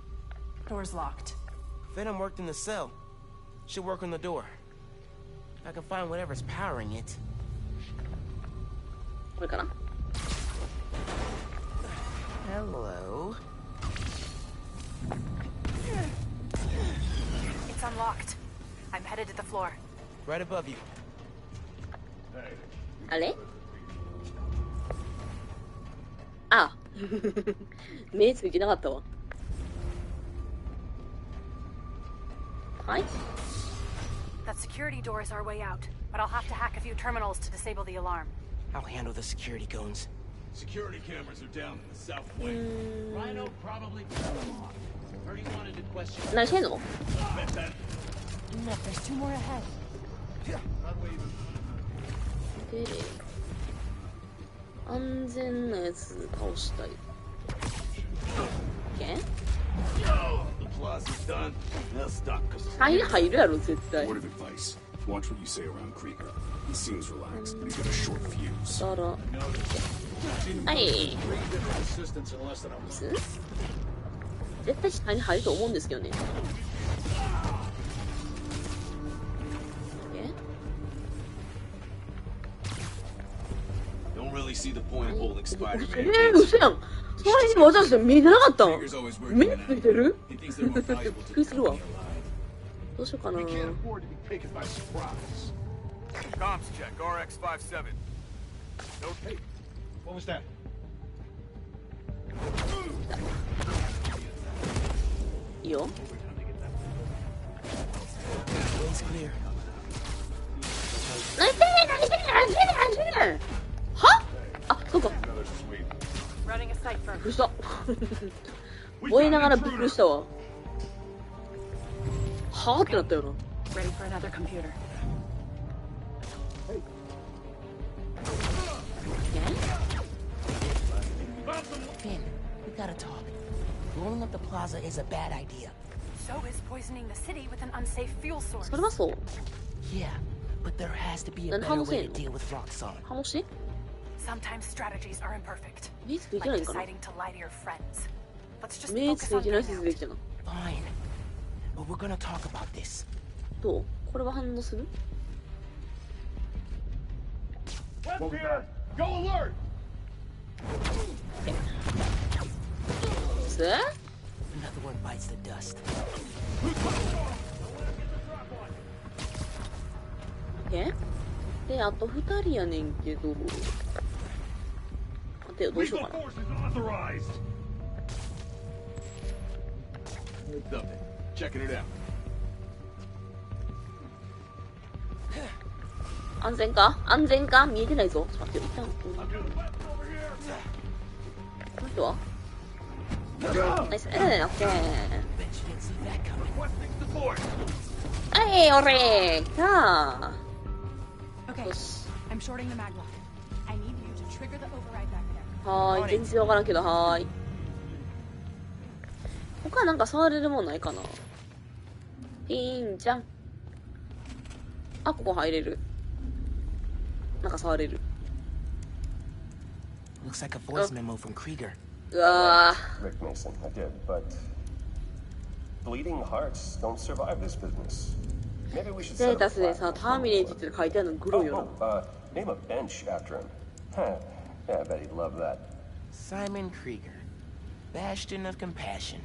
[SPEAKER 5] Door's locked.
[SPEAKER 4] Venom worked in the cell. Should work on the door. I can find whatever's powering it.
[SPEAKER 1] これかな。
[SPEAKER 4] Hello.
[SPEAKER 5] It's unlocked. I'm headed to the floor.
[SPEAKER 4] Right above you.
[SPEAKER 1] あれあ目ついてなかったわ。はい。
[SPEAKER 5] That security door is our way out, but I'll have to hack a few terminals to disable the alarm.
[SPEAKER 4] I'll handle the security goons.
[SPEAKER 9] Security cameras are down in the south wing. Rhino probably turned them off. Heard he wanted to question.
[SPEAKER 1] 何してんの？
[SPEAKER 9] Bet that.
[SPEAKER 5] Look, there's two more ahead.
[SPEAKER 1] で、安全なやつ倒したい。OK？
[SPEAKER 9] The plaza's done. They'll stop because
[SPEAKER 1] 入るやろ、絶対。
[SPEAKER 3] Word of advice. Watch what you say around Krieger. He seems relaxed, but he's got a short fuse.
[SPEAKER 1] だら。はい。
[SPEAKER 9] assistance in less than a month.
[SPEAKER 1] 絶対下に入ると思うんですけどね。
[SPEAKER 9] Don't really see the point of holding Spider-Man.
[SPEAKER 1] 嘘やん。それにも私たち見えてなかったん。
[SPEAKER 9] Krieger's always working
[SPEAKER 1] 目
[SPEAKER 9] on
[SPEAKER 1] ついてる
[SPEAKER 9] He thinks they're more
[SPEAKER 1] び
[SPEAKER 9] valuable
[SPEAKER 1] っ
[SPEAKER 9] to
[SPEAKER 1] くり
[SPEAKER 9] the
[SPEAKER 1] するわ。
[SPEAKER 9] company alive.
[SPEAKER 1] どうしようかな。
[SPEAKER 9] We can't afford to be taken by surprise.
[SPEAKER 10] Comms check, RX-57.
[SPEAKER 9] Hey, what was that?
[SPEAKER 1] いいよ。
[SPEAKER 4] Way's clear.
[SPEAKER 1] 何してんねん何してんねん何してんねん何してんねんはあ、そうか。
[SPEAKER 5] Running a site
[SPEAKER 1] びっ
[SPEAKER 5] firm.
[SPEAKER 1] くりした燃えながらびっくりしたわ。はぁってなったよな。
[SPEAKER 5] Ready for another computer.
[SPEAKER 4] Finn, we gotta talk. Blowing up the plaza is a bad idea.
[SPEAKER 5] So is poisoning the city with an unsafe fuel source.
[SPEAKER 1] それはそう。
[SPEAKER 4] Yeah, but there has to be a
[SPEAKER 1] Then
[SPEAKER 4] better
[SPEAKER 1] how
[SPEAKER 4] way to
[SPEAKER 1] soon?
[SPEAKER 4] deal with Roxxon.
[SPEAKER 1] 話
[SPEAKER 5] Sometimes strategies are imperfect.
[SPEAKER 1] 目ついて
[SPEAKER 5] Like
[SPEAKER 1] ないんかな
[SPEAKER 5] deciding to lie to your friends. Let's just
[SPEAKER 1] 目
[SPEAKER 5] focus
[SPEAKER 1] つい
[SPEAKER 5] on
[SPEAKER 1] てない
[SPEAKER 5] getting
[SPEAKER 1] 説
[SPEAKER 5] out.
[SPEAKER 1] できたな。
[SPEAKER 4] Fine. But we're gonna talk about this.
[SPEAKER 1] どうこれは反応する
[SPEAKER 9] What's here? Go alert!
[SPEAKER 1] つ
[SPEAKER 4] Another one bites the dust.
[SPEAKER 1] OK? で、あと2人やねんけど。待てよ、どうしよう
[SPEAKER 9] Lethal
[SPEAKER 1] かな。
[SPEAKER 9] force is authorized! Heads up. Checking it out.
[SPEAKER 1] 安全か安全か見えてないぞ。ちょっと待ってよ、一旦。この人はナイス。オッケー。
[SPEAKER 4] Bet you didn't see that coming.
[SPEAKER 9] Requesting support!
[SPEAKER 1] はい、俺来た
[SPEAKER 5] Okay,
[SPEAKER 1] よし。
[SPEAKER 5] I'm shorting the mag lock. I need you to trigger the override back there.
[SPEAKER 1] はーい、全然わからんけど、はーい。他なんか触れるもんないかなピーンちゃん。あ、ここ入れる。なんか触れる。
[SPEAKER 4] Looks like a voice memo from Krieger.
[SPEAKER 1] うわ
[SPEAKER 8] Rick Mason, I did, but bleeding hearts don't survive this business. Maybe we should
[SPEAKER 1] ステ
[SPEAKER 8] set
[SPEAKER 1] ー
[SPEAKER 8] up
[SPEAKER 1] タ
[SPEAKER 8] a
[SPEAKER 1] スでさ、
[SPEAKER 8] platform
[SPEAKER 1] ターミネーティ
[SPEAKER 8] for
[SPEAKER 1] って書いてあるのグロいよ
[SPEAKER 8] name a bench after him. Yeah, I bet he'd love that.
[SPEAKER 4] Simon Krieger. Bastion of compassion.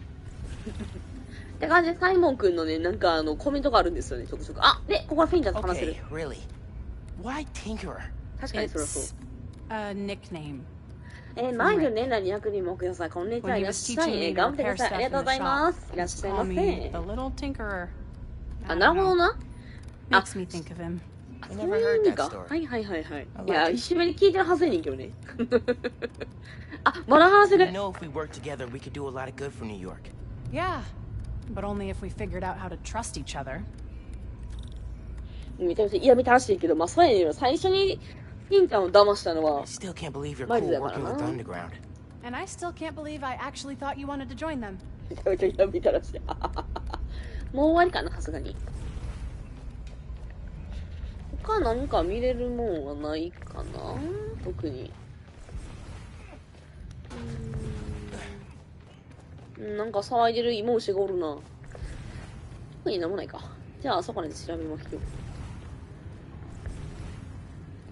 [SPEAKER 1] って感じで、サイモン君のね、なんかコメントがあるんですよね、ちょくちょく。あ、で、ここはフィンちゃんと話せる。
[SPEAKER 4] Okay, really. Why Tinkerer?
[SPEAKER 1] 確かにそれはそう。
[SPEAKER 5] It's a nickname.
[SPEAKER 1] マイル年内200人もください。こんにちは。いらっしゃい。頑張ってください。ありがとうございます。いらっしゃいま
[SPEAKER 5] Call me
[SPEAKER 1] せ。
[SPEAKER 5] the little tinkerer.
[SPEAKER 1] あ、なるほどな。
[SPEAKER 5] Makes me think of him.
[SPEAKER 1] そういう意味か。はいはいはいはい。いや、一瞬目に聞いてるはずやねんけどね。あ、まだ話せ
[SPEAKER 4] You
[SPEAKER 1] る。
[SPEAKER 4] know, if we work together, we could do a lot of good for New York.
[SPEAKER 5] Yeah, but only if we figured out how to trust each other.
[SPEAKER 1] めちゃめちゃ嫌みたらしいけど、まあそうやねんよ。最初にフィンちゃんを騙したのは
[SPEAKER 4] I still can't believe you're
[SPEAKER 1] マイル
[SPEAKER 4] cool
[SPEAKER 1] ズだから
[SPEAKER 4] working with the
[SPEAKER 1] な。
[SPEAKER 4] underground.
[SPEAKER 5] And I still can't believe I actually thought you wanted to join them.
[SPEAKER 1] めちゃめちゃ嫌みたらしい。もう終わりかな、さすがに。他何か見れるもんはないかな、特に。なんか騒いでる芋虫がおるな。特になんもないか。じゃあ、そこまで調べますよ。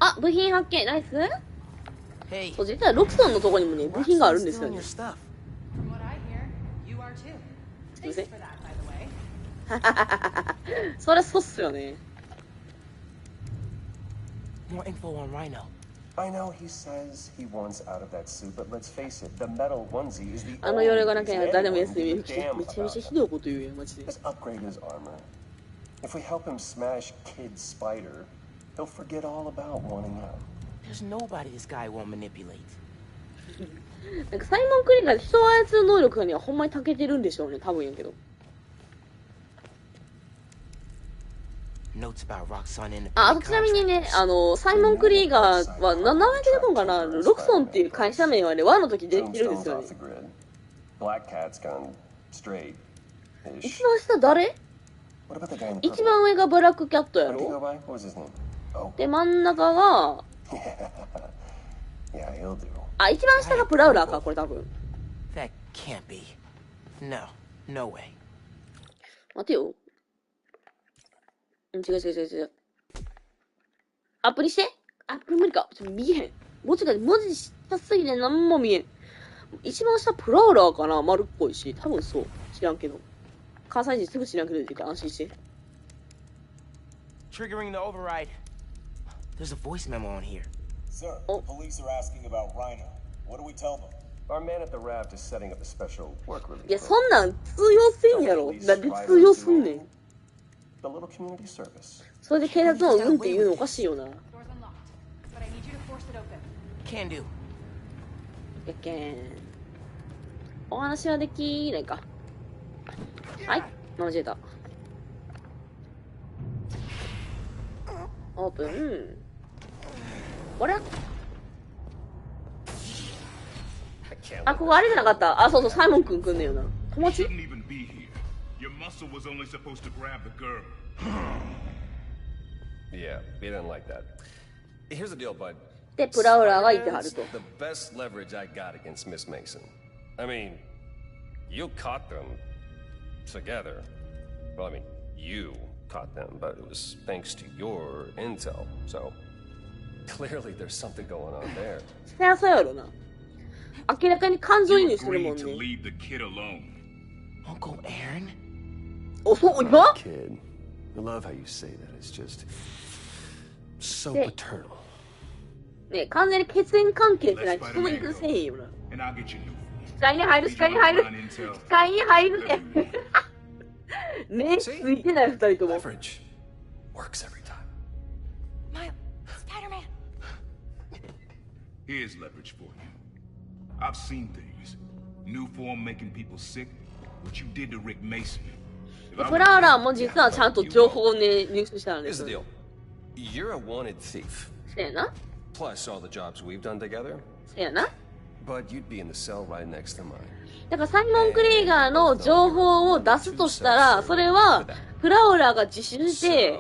[SPEAKER 1] あ、部品発見、ナイス。
[SPEAKER 4] Hey,
[SPEAKER 1] そう、実はロクソンのとこにもね、部品があるんですよ
[SPEAKER 4] stealing
[SPEAKER 1] ね。
[SPEAKER 4] your
[SPEAKER 1] す
[SPEAKER 4] stuff.
[SPEAKER 5] From what I hear, you are too.
[SPEAKER 1] いませ
[SPEAKER 5] Thanks
[SPEAKER 1] ん。
[SPEAKER 5] for that, by the way.
[SPEAKER 1] そりゃそうっすよね。
[SPEAKER 4] More info on Rhino.
[SPEAKER 8] I know he says he wants out of that suit, but let's face it, the metal onesie is the
[SPEAKER 1] あの夜がな
[SPEAKER 8] only
[SPEAKER 1] きゃ
[SPEAKER 8] reason
[SPEAKER 1] 誰も
[SPEAKER 8] anyone
[SPEAKER 1] 休み
[SPEAKER 8] gives
[SPEAKER 1] る
[SPEAKER 8] a
[SPEAKER 1] し、
[SPEAKER 8] damn
[SPEAKER 1] めちゃめ
[SPEAKER 8] about
[SPEAKER 1] ちゃひ
[SPEAKER 8] him.
[SPEAKER 1] どいこと言うよ、マジで。
[SPEAKER 8] Let's upgrade his armor. If we help him smash Kid Spider, he'll forget all about wanting out.
[SPEAKER 4] There's nobody this guy won't manipulate.
[SPEAKER 1] なんかサイモン・クリーが人を操る能力にはほんまに長けてるんでしょうね、多分やけど。
[SPEAKER 4] Notes about Roxxon in the
[SPEAKER 1] あとちなみにね、サイモン・クリーガーは、名前出てこんかな、ロクソンっていう会社名はね、1の時出てきてるんです
[SPEAKER 8] Tombstone's
[SPEAKER 1] よね
[SPEAKER 8] off。the grid. Black Cat's gone straight.
[SPEAKER 1] 一番下誰？
[SPEAKER 8] What about the guy in
[SPEAKER 1] 一
[SPEAKER 8] purple?
[SPEAKER 1] 番上がブラックキャットや
[SPEAKER 8] What did he go
[SPEAKER 1] ろ。
[SPEAKER 8] by? What was his name? Oh,
[SPEAKER 1] で、真ん中が、
[SPEAKER 8] yeah, he'll do.
[SPEAKER 1] あ、一番下がプラウラーか、これ多分。
[SPEAKER 4] That can't be. No, no way.
[SPEAKER 1] 待てよ。違う違う違う違う。アプリして。アプリ無理か。ちょっと見えへん。文字下すぎて何も見えん。一番下プラウラーかな、丸っこいし。多分そう。知らんけど。関西人すぐ知らんけど出てきた。安心して。
[SPEAKER 4] Triggering the override. There's a voice memo on here.
[SPEAKER 11] Sir, the police are asking about Rhino. What do we tell them?
[SPEAKER 8] Our man at the raft is setting up a special work release.
[SPEAKER 1] いや、そんなん通用せんやろ。なんで通用すんねん。
[SPEAKER 8] The little community service.
[SPEAKER 1] それで警察の運って言うのおかしいよな。
[SPEAKER 5] Door's unlocked, but I need you to force it open.
[SPEAKER 4] Can do.
[SPEAKER 1] やっけん。お話はできないか。はい、間違えた。オープン。あれ？あ、ここあれじゃなかった。あ、そうそう、サイモンくん来んねんよな。友達？
[SPEAKER 3] Shouldn't even be here. Your muscle was only supposed to grab the girl.
[SPEAKER 8] Yeah, he didn't like that. Here's the deal, bud.
[SPEAKER 1] で、プラウラーがいてはると。
[SPEAKER 8] The best leverage I got against Miss Mason. I mean, you caught them together. Well, I mean, you caught them, but it was thanks to your intel. So clearly there's something going on there.
[SPEAKER 1] そりゃそうやろな。明らかに感情移
[SPEAKER 3] You
[SPEAKER 1] 入してるも
[SPEAKER 3] agreed
[SPEAKER 1] ん
[SPEAKER 3] to
[SPEAKER 1] ね。
[SPEAKER 3] leave the kid alone.
[SPEAKER 4] Uncle Aaron?
[SPEAKER 1] お、そう、今？
[SPEAKER 8] Kid, I love how you say that. It's just so
[SPEAKER 1] Yeah.
[SPEAKER 8] paternal.
[SPEAKER 1] ね、完全に血縁関係ってないとその言い方せえへんよな。
[SPEAKER 3] And I'll get you new.
[SPEAKER 1] 視界に入る、視界に入る。視界に入るね。目ついてない二人とも。
[SPEAKER 8] Leverage works every time.
[SPEAKER 5] Miles, Spider-Man.
[SPEAKER 3] Here's leverage for you. I've seen things. New form making people sick. What you did to Rick Mason. If I
[SPEAKER 1] プラウラーも実はちゃんと情報をね、入手したんで
[SPEAKER 8] Here's
[SPEAKER 1] す
[SPEAKER 8] the
[SPEAKER 1] よ。
[SPEAKER 8] deal. You're a wanted thief.
[SPEAKER 1] せやな。
[SPEAKER 8] Plus all the jobs we've done together.
[SPEAKER 1] せやな。
[SPEAKER 8] But you'd be in the cell right next to mine.
[SPEAKER 1] だからサイモン・クリーガーの情報を出すとしたら、それは、プラウラーが自首して、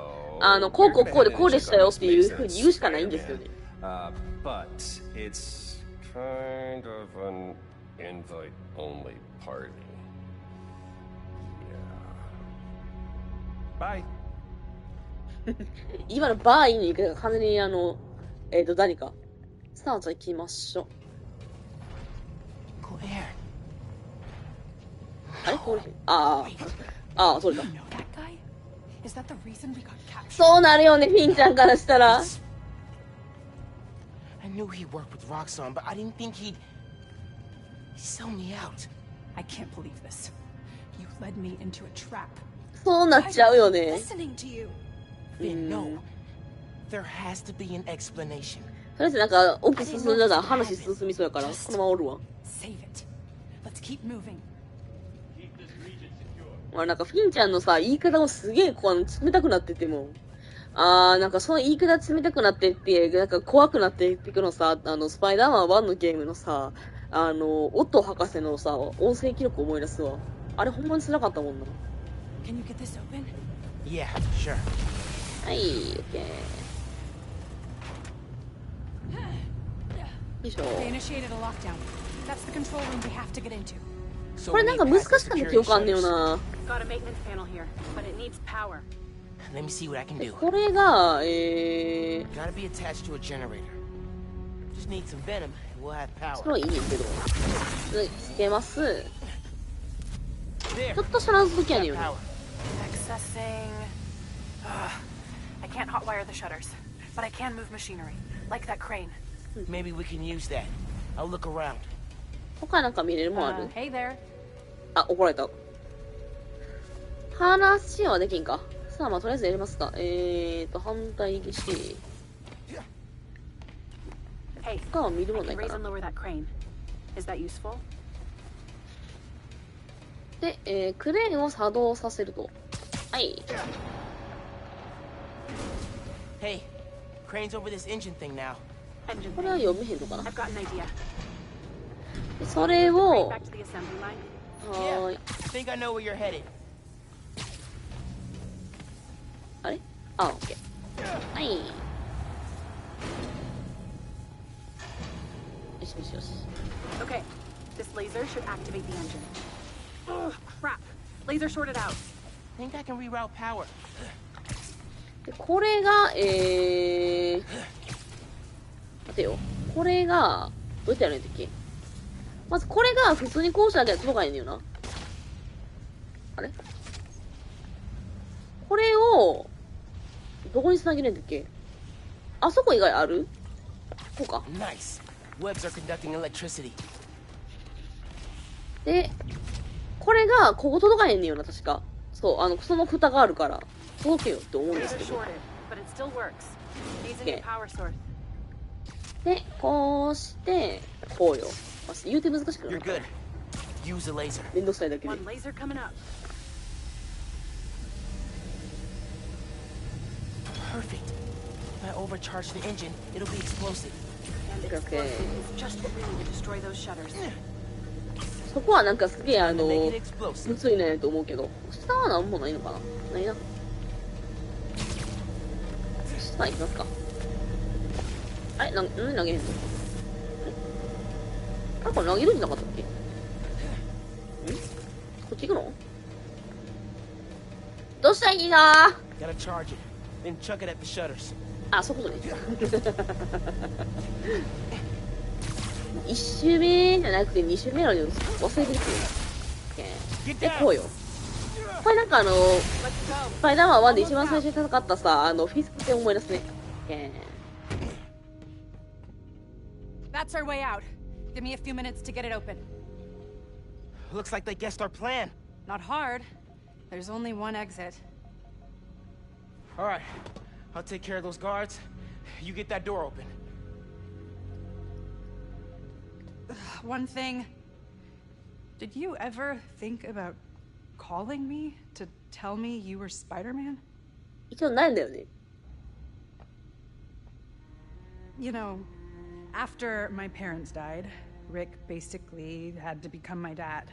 [SPEAKER 1] こうこうこうでこうでしたよっていうふうに言うしかないんですよね。
[SPEAKER 8] But it's kind of an invite-only party. Yeah. Bye.
[SPEAKER 1] 今のバーイに行くのが完全に何か。さあ、じゃあ行きましょう。
[SPEAKER 4] Uncle Aaron.
[SPEAKER 1] あれこれ、ああ。ああ、それだ。
[SPEAKER 5] You know that guy? Is that the reason we got captured?
[SPEAKER 1] そうなるよね、フィンちゃんからしたら。
[SPEAKER 4] I knew he worked with Roxxon, but I didn't think he'd sell me out.
[SPEAKER 5] I can't believe this. You led me into a trap.
[SPEAKER 1] そうなっちゃうよね。
[SPEAKER 5] Listening to you.
[SPEAKER 4] Finn, no. There has to be an explanation.
[SPEAKER 1] とりあえずなんか、奥進んだら話進みそうやから、このままおるわ。
[SPEAKER 5] Save it. Let's keep moving.
[SPEAKER 1] なんかフィンちゃんのさ、言い方もすげえ冷たくなってても。なんかその言い方冷たくなってって、なんか怖くなっていくのさ、スパイダーマン1のゲームのさ、オットー博士のさ、音声記録思い出すわ。あれほんまに辛かったもんな。
[SPEAKER 5] Can you get this open?
[SPEAKER 4] Yeah, sure.
[SPEAKER 1] はい、オッケー。よいしょ。
[SPEAKER 5] They initiated a lockdown. That's the control room we have to get into.
[SPEAKER 1] これなんか難しかった記憶あんねよな。
[SPEAKER 5] Got a maintenance panel here, but it needs power.
[SPEAKER 4] Let me see what I can do.
[SPEAKER 1] これが、
[SPEAKER 4] Gotta be attached to a generator. Just need some venom and we'll have
[SPEAKER 1] そ
[SPEAKER 4] power.
[SPEAKER 1] れはいいんですけど。つけます。
[SPEAKER 4] There.
[SPEAKER 1] ちょっとした謎解きやねんよ
[SPEAKER 4] Got
[SPEAKER 1] ね。
[SPEAKER 4] power.
[SPEAKER 5] Accessing. I can't hotwire the shutters, but I can move machinery, like that crane.
[SPEAKER 4] Maybe we can use that. I'll look around.
[SPEAKER 1] 他なんか見れるもんある？
[SPEAKER 5] Hey there.
[SPEAKER 1] あ、怒られた。話はできんか。さあ、まあ、とりあえずやりますか。反対にして。
[SPEAKER 5] Hey,
[SPEAKER 1] 他は見るも
[SPEAKER 5] I
[SPEAKER 1] んな
[SPEAKER 5] can
[SPEAKER 1] いか
[SPEAKER 5] raise and
[SPEAKER 1] な。
[SPEAKER 5] lower that crane. Is that useful?
[SPEAKER 1] で、クレーンを作動させると。はい。
[SPEAKER 4] Hey, crane's over this engine thing now.
[SPEAKER 5] Engine
[SPEAKER 1] これは
[SPEAKER 5] thing.
[SPEAKER 1] 読めへんのかな。
[SPEAKER 5] I've got an idea.
[SPEAKER 1] でそれ
[SPEAKER 5] Crane
[SPEAKER 1] を、
[SPEAKER 5] back to the assembly line.
[SPEAKER 1] はーい。
[SPEAKER 4] Think I know where you're headed.
[SPEAKER 1] あれあ、オッケー。はい。よしよしよし。
[SPEAKER 5] Okay, this laser should activate the engine. Ugh, crap. Laser shorted out.
[SPEAKER 4] Think I can reroute power.
[SPEAKER 1] でこれが、待てよ。これが、どうやってやるんだっけ？まずこれが普通にこうしただけで届かへんねんよな。あれこれを、どこに繋げるんだっけ？あそこ以外ある？こうか。
[SPEAKER 4] Nice. Webs are conducting electricity.
[SPEAKER 1] で、これが、ここ届かへんねんよな、確か。そう、その蓋があるから、届けよって思うんです
[SPEAKER 5] Laser
[SPEAKER 1] けど。
[SPEAKER 5] shorted, but it still works. Needs a new
[SPEAKER 1] Okay.
[SPEAKER 5] power source.
[SPEAKER 1] で、こうして、こうよ。言うて難しくな
[SPEAKER 4] You're
[SPEAKER 1] る。
[SPEAKER 4] good. Use the laser.
[SPEAKER 1] めんどくさいだけで
[SPEAKER 5] One。laser coming up.
[SPEAKER 4] Perfect. If I overcharge the engine, it'll be explosive.
[SPEAKER 5] And
[SPEAKER 1] Okay.
[SPEAKER 5] explosive is just what we need to destroy those shutters.
[SPEAKER 1] そこはなんかすげえ
[SPEAKER 4] Make it explosive.
[SPEAKER 1] むずいねと思うけど。下はなんもないのかな？ないな。下行きますか。あれなんで投げへんの？あ、これ投げるんじゃなかったっけ？こっち行くの？どうしたらいいなー？
[SPEAKER 4] Gotta charge it. Then chuck it at the shutters.
[SPEAKER 1] あ、そういうことね。1周目じゃなくて2周目なのに忘れてるけど。で、こうよ。これなんかスパイダーマン1で一番最初に戦ったさ、フィスク戦思い出すね。
[SPEAKER 5] That's our way out. Give me a few minutes to get it open.
[SPEAKER 4] Looks like they guessed our plan.
[SPEAKER 5] Not hard. There's only one exit.
[SPEAKER 4] All right. I'll take care of those guards. You get that door open.
[SPEAKER 5] One thing. Did you ever think about calling me to tell me you were Spider-Man?
[SPEAKER 1] 一応ないんだよね。
[SPEAKER 5] You know, after my parents died, Rick basically had to become my dad.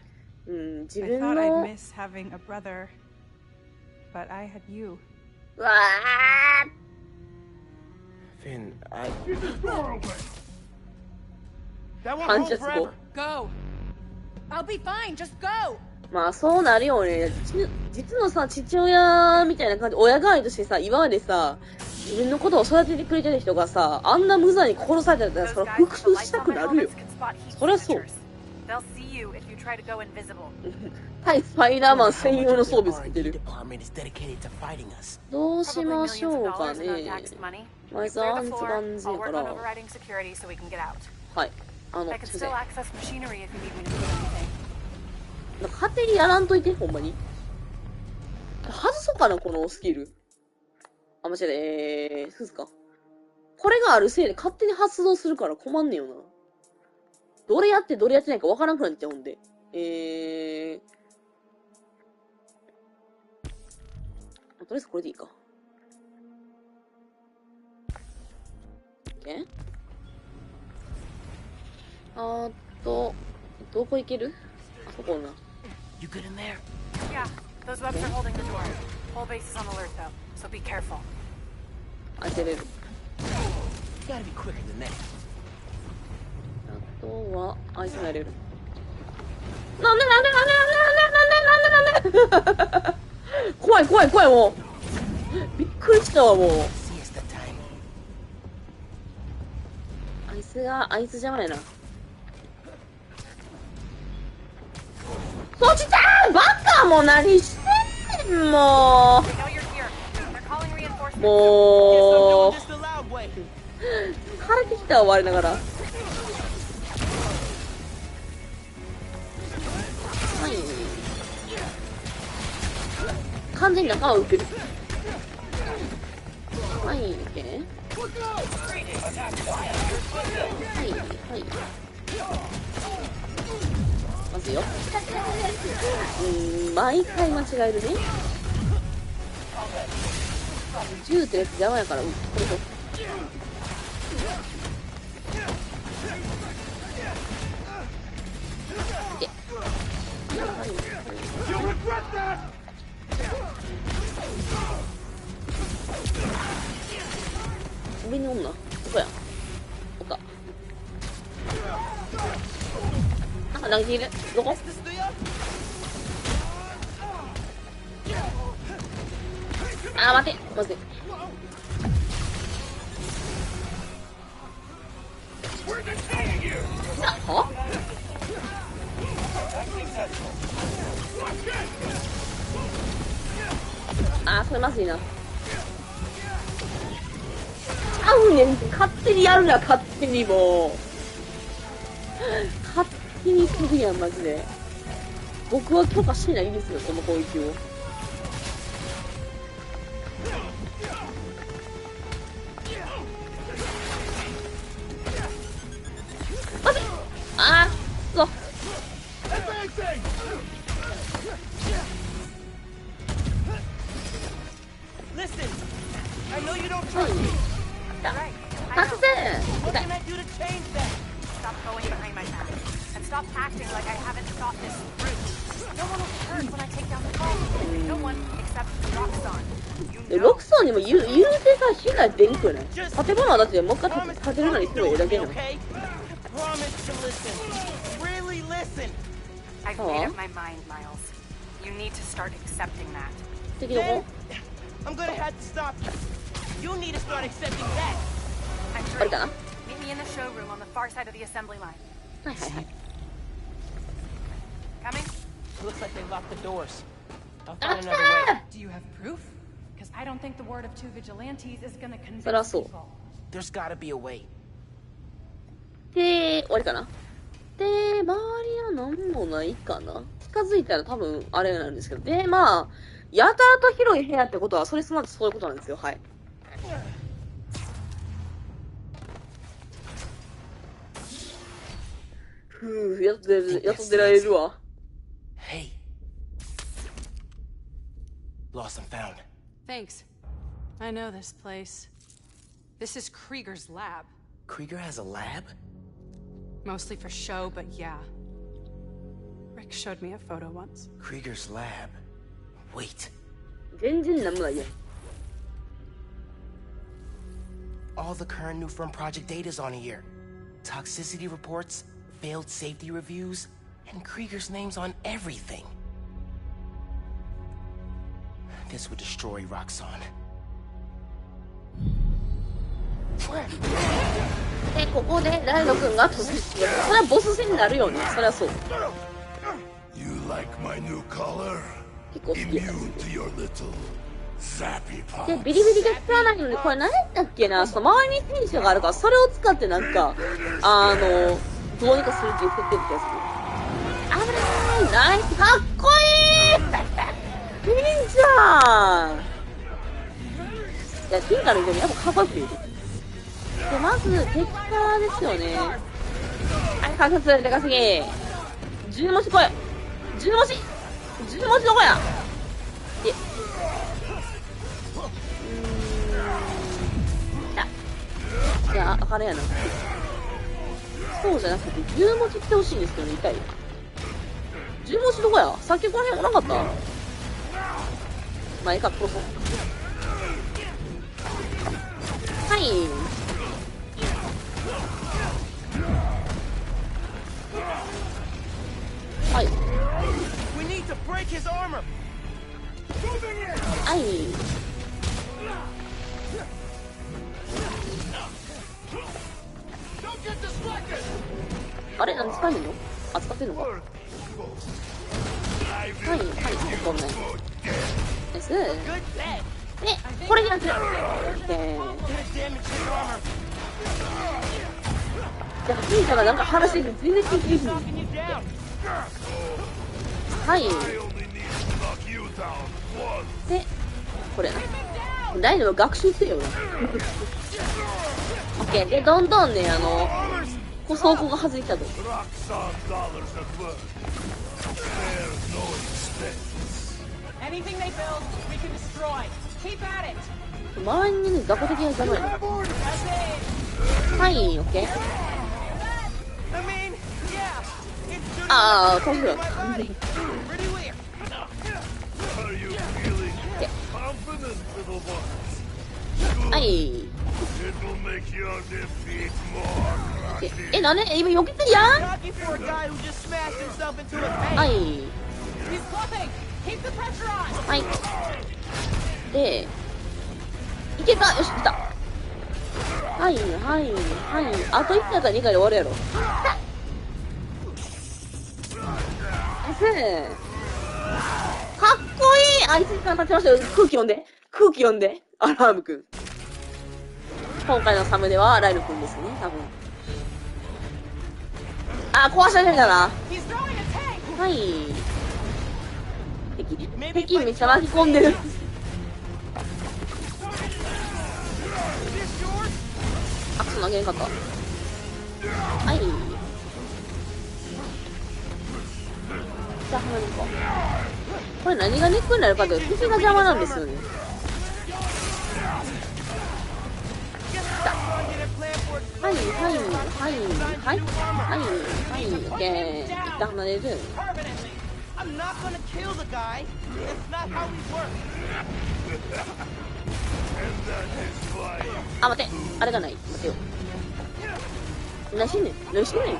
[SPEAKER 1] 自
[SPEAKER 5] I
[SPEAKER 1] 分
[SPEAKER 5] thought I'd
[SPEAKER 1] の、
[SPEAKER 5] miss having a brother, but I had you.
[SPEAKER 1] うわー
[SPEAKER 4] Finn, I...
[SPEAKER 3] Get this door open!
[SPEAKER 4] That won't
[SPEAKER 1] 反
[SPEAKER 4] hold
[SPEAKER 1] 射すご
[SPEAKER 4] forever.
[SPEAKER 5] Go! I'll be fine, just go!
[SPEAKER 1] まあそうなるよね。実のさ、父親みたいな感じ、親代わりとしてさ、今までさ、自分のことを育ててくれてる人がさ、あんな無残に殺されたら、それは復讐したくなるよ。そりゃそう。
[SPEAKER 6] They'll see you if you try to go invisible.
[SPEAKER 1] はい、スパイダーマン専用の装備つけてる。
[SPEAKER 4] department is dedicated to fighting us.
[SPEAKER 1] どうし
[SPEAKER 6] Probably
[SPEAKER 1] まし
[SPEAKER 6] millions
[SPEAKER 1] ょ
[SPEAKER 6] of
[SPEAKER 1] うか
[SPEAKER 6] dollars in
[SPEAKER 1] ね。
[SPEAKER 6] untaxed money.
[SPEAKER 1] ま
[SPEAKER 6] You
[SPEAKER 1] ず
[SPEAKER 6] clear
[SPEAKER 1] あ
[SPEAKER 6] the
[SPEAKER 1] いつ
[SPEAKER 6] floor.
[SPEAKER 1] が安全
[SPEAKER 6] I'll
[SPEAKER 1] やか
[SPEAKER 6] work
[SPEAKER 1] ら。
[SPEAKER 6] on overriding security so we can get out.
[SPEAKER 1] はい。
[SPEAKER 6] I can
[SPEAKER 1] すいませ
[SPEAKER 6] still
[SPEAKER 1] ん。
[SPEAKER 6] access machinery if you need me to do anything.
[SPEAKER 1] なんか勝手にやらんといて、ほんまに。外そうかな、このスキル。あ、間違えた。そうですか。これがあるせいで勝手に発動するから困んねんよな。どれやってどれやってないかわからなくなっちゃうんで。とりあえずこれでいいか。OK？ どこ行ける？あそこな。
[SPEAKER 4] You good in there?
[SPEAKER 6] Yeah, those webs are holding the door. Whole base is on alert though, so be careful.
[SPEAKER 1] 開けれる。
[SPEAKER 4] You gotta be quicker than that.
[SPEAKER 1] あとは、あいつがやれる。怖い、もう。びっくりしたわ、もう。あいつ邪魔やな。そっちだーバカもう何してんもう。もう。枯れてきたわ、我ながら。完全に仲間を撃ってる。はい、OK。はい。まずよ。毎回間違えるね。銃ってやつ邪魔やから、これと。上におんな。ここや。おった。なんか投げている。どこ？あー、待て。まずい。は？あー、それまずいな。ちゃうねん。勝手にやるな、勝手にもう。勝手にするやん、マジで。僕は許可してないですよ、その攻撃を。待て！あー、そう。
[SPEAKER 4] Listen, I know you don't trust me.
[SPEAKER 6] What
[SPEAKER 4] can I do to change that?
[SPEAKER 6] Stop going behind my back. And stop acting like I haven't thought this through. No one will be hurt when I take down the call. No one except Roxxon.
[SPEAKER 1] ロクソンにも言うてさ、被害出んくない？建物はだってもう一回建てるのにすればいいだけじゃん。
[SPEAKER 6] I've made up my mind, Miles. You need to start accepting that.
[SPEAKER 4] I'm gonna have to stop you. You need to start accepting that.
[SPEAKER 6] I'm sure. Meet me in the showroom on the far side of the assembly line. Coming?
[SPEAKER 4] Looks like they locked the doors. I'll find another way.
[SPEAKER 5] Do you have proof? Because I don't think the word of two vigilantes is gonna convince people.
[SPEAKER 4] There's gotta be a way.
[SPEAKER 1] で、終わりかな。で、周りは何もないかな。近づいたら多分あれなんですけど。で、まあ、やたらと広い部屋ってことは、それすなわちそういうことなんですよ。はい。ふぅ、やっと出られるわ。
[SPEAKER 4] Hey. Lost and found.
[SPEAKER 5] Thanks. I know this place. This is Krieger's lab.
[SPEAKER 4] Krieger has a lab?
[SPEAKER 5] Mostly for show, but yeah. Rick showed me a photo once.
[SPEAKER 4] Krieger's lab. Wait.
[SPEAKER 1] 全然なんもないやん。
[SPEAKER 4] All the current new firm project data's on here. Toxicity reports, failed safety reviews, and Krieger's name's on everything. This would destroy Roxxon.
[SPEAKER 1] で、ここでライド君が突撃してくる。それはボス戦になるよね。それはそう。
[SPEAKER 3] You like my new color?
[SPEAKER 1] 結構好きやったん
[SPEAKER 3] Immune
[SPEAKER 1] です
[SPEAKER 3] to your little zappy
[SPEAKER 1] で、
[SPEAKER 3] parts.
[SPEAKER 1] ビリビリが使わないので、これ何だっけな、その周りに戦車があるから、それを使ってなんか、どうにかするっていう設定ってやつ。危ないナイスかっこいいいいじゃんいや、ティンカーの人にやっぱかっこよく見える。で、まず、敵からですよね。はい、観察、でかすぎ。10文字来い。10文字 !10 文字どこやで、いや、あかれやな。そうじゃなくて、10文字来てほしいんですけどね、痛い。10文字どこやさっきこの辺おらなかったまあ、ええか、殺そう。はい。はい。はい。あれなんで使えんの扱ってんのかはい、はい、こんなんです。で、これでやってる。じゃあ、ピンカがなんか話してる全然聞いてる。はい。で、これな。大丈夫、学習せよな。オッケー。で、どんどんね、装甲が外れたと。周りにね、雑魚的な邪魔やな。はい、オッケー。ああ、飛ぶよ。はい。え、なんで今避けてるやんはい。はい。で、いけたよし、来たはい、はい、はい。あと1回か2回で終わるやろ。かっこいいあいつに立ちましたよ。空気読んで。空気読んで。アラームくん。今回のサムネはライルくんですね、多分。あ、壊し始めたな。はい。敵めっちゃ巻き込んでる。アクション投げんかった。はい。じゃあ、はまるか。これ何がネックになるかというと、敵が邪魔なんですよね。はい、はい、はい、はい、はい、はい、オッケー。一旦離れる。あ、待って。あれがない。待てよ。何してんねん何してんねん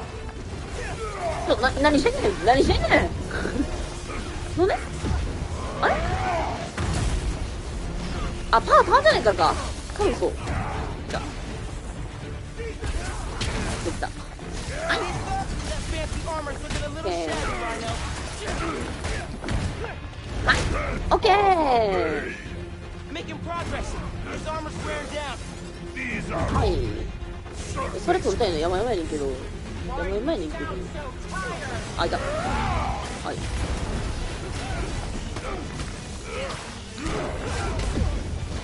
[SPEAKER 1] 何してんねん何してんねんなんであれあ、パーじゃないからか。多分そう。じゃあ。できた。はい。はい。オッケー。はい。それ取りたいの山々やねんけど。山々やねんけど。あ、いた。はい。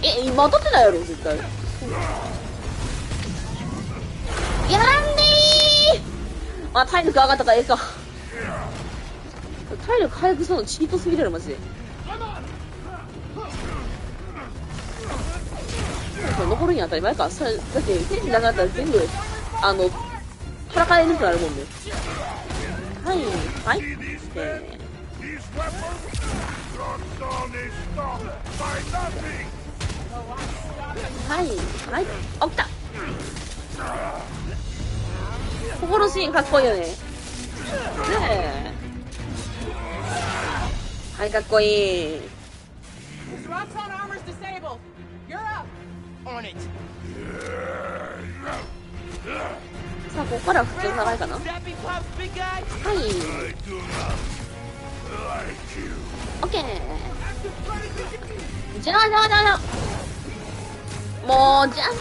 [SPEAKER 1] え、今当たってないやろ絶対。やらんでー。あ、体力上がったからええか。体力回復するのチートすぎるやろマジで。残るに当たり前か。それだって天気なかったら全部からかえるくなるもんね。はいはい。はいはい。あ、来た。ここのシーンかっこいいよね。ねえ。はい、かっこいい。さあ、ここから普通の流れかな。はい。オッケー。じゃあ。もう、邪魔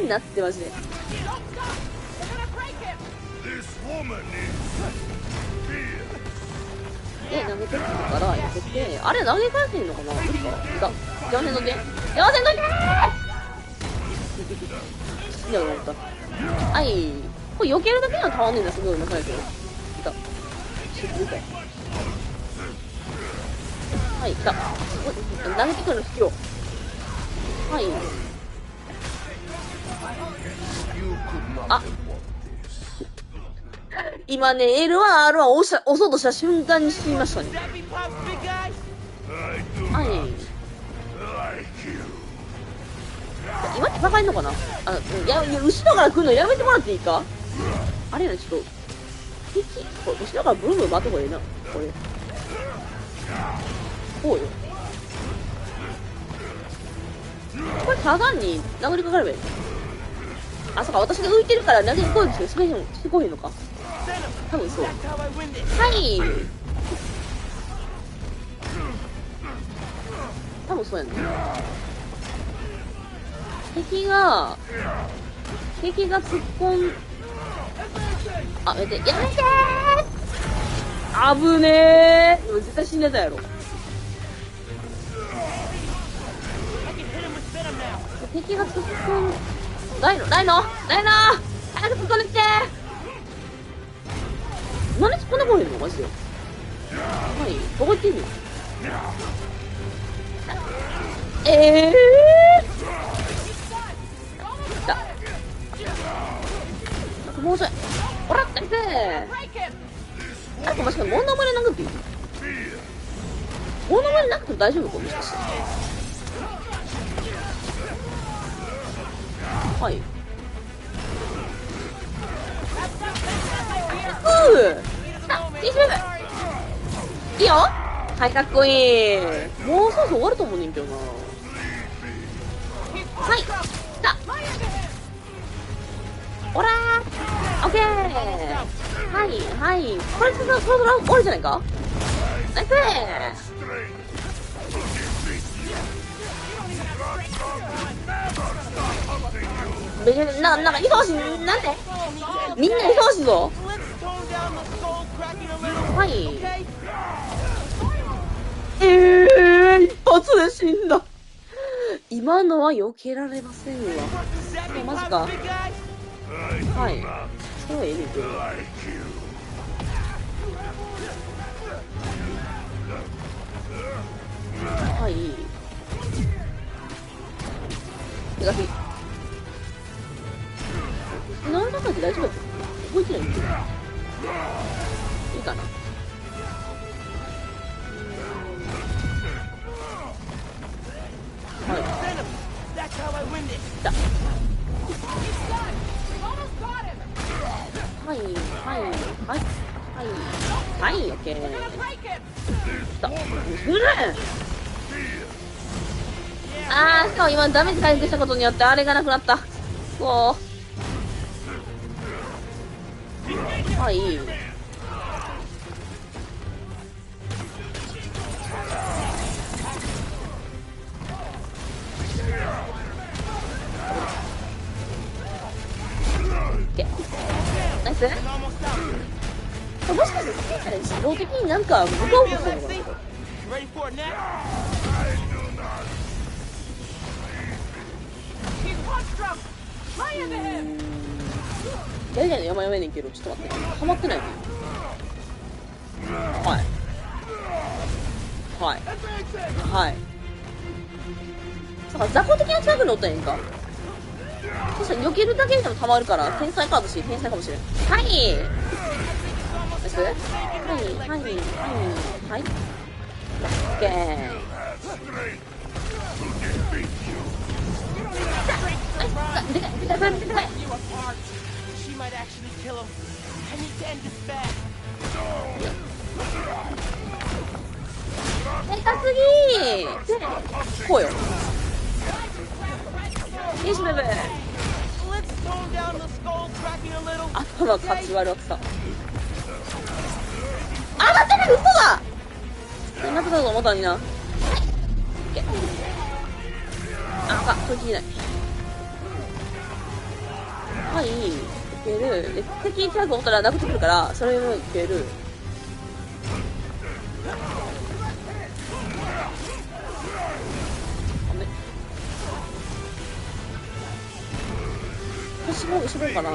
[SPEAKER 1] になってマジで。で、投げてくるからやってて、あれ投げ返せんのかな。無理か。邪魔せんとけ。邪魔せんとけー。いや、思った。はい。これ避けるだけには変わんねえんだ、すごいなさいけど。いた。はい、いた。投げてくるの必要。はい。あ。今ね、L1、R1 押そうとした瞬間に死にましたね。はい。今戦えんのかな。後ろから来るのやめてもらっていいか。あれやな、ちょっと後ろからブルブル回ってこれな、これこうよ。これタガンに殴りかかればいい。あ、そうか、私が浮いてるから投げに来いしてこいへんのか。多分そう。はい、多分そうやね。敵が突っ込ん、あ、やめてー。危ねー。絶対死んでたやろ。敵が突っ込ん、ライノ早く突っ込んできてー。何突っ込んでこへんのマジで。はい、どこ行ってんの。もうちょい。おらっ、ナイスー。あれ、もしかしてモノマネなくていい？モノマネなくても大丈夫かもしかして。はい。いいよ。はい、かっこいい。もうそろそろ終わると思うねんけどな。はい、来た。おらー、オッケー。はい、これそろそろ終わるじゃないか。ナイスー。なんか忙しい、なんてみんな忙しいぞ。はい。一発で死んだ。今のは避けられませんわ。マジか。はい。それはええねんけど。はい。手書き。何だかで大丈夫だった？覚えてないんだけど。いいかな。はい。来た。はい、オッケー。来た。ずるい。しかも今ダメージ回復したことによってあれがなくなった。こう。はい。ナイス。もしかして自動的になんか向かおうとするのかな。やりたいのやめねんけど、ちょっと待って、ハマってないね。はい。そうか、雑魚的な近くにおったんやんか。そしたら避けるだけでもたまるから、天才カードし、天才かもしれん。はい。ナイス。はい。オッケー。でかい。でかすぎー。こうよ。よし、ブブ。
[SPEAKER 4] tone down the skull cracking a little?
[SPEAKER 1] 頭かち割るわけさ。あ、待ってね、嘘だ。今とだと思ったのにな。あ、これ聞いない。はい、いける。で、敵に近く思ったら殴ってくるから、それもいける。後ろかな。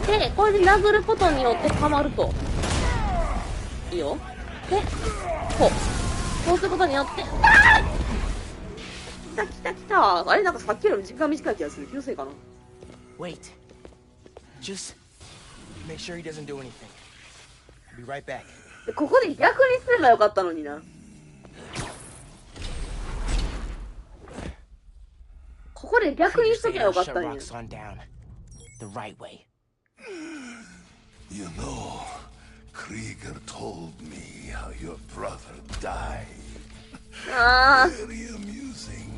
[SPEAKER 1] で、これで殴ることによって溜まると。いいよ。で、こうすることによって、来た。あれなんかさっきより時間短い気がする。気のせいかな。
[SPEAKER 4] Wait. Just make sure he doesn't do anything. Be right back.
[SPEAKER 1] ここで逆にすればよかったのにな。ここで逆にしときゃよかったんや。
[SPEAKER 4] The right way.
[SPEAKER 12] You know, Krieger told me how your brother died. Very amusing.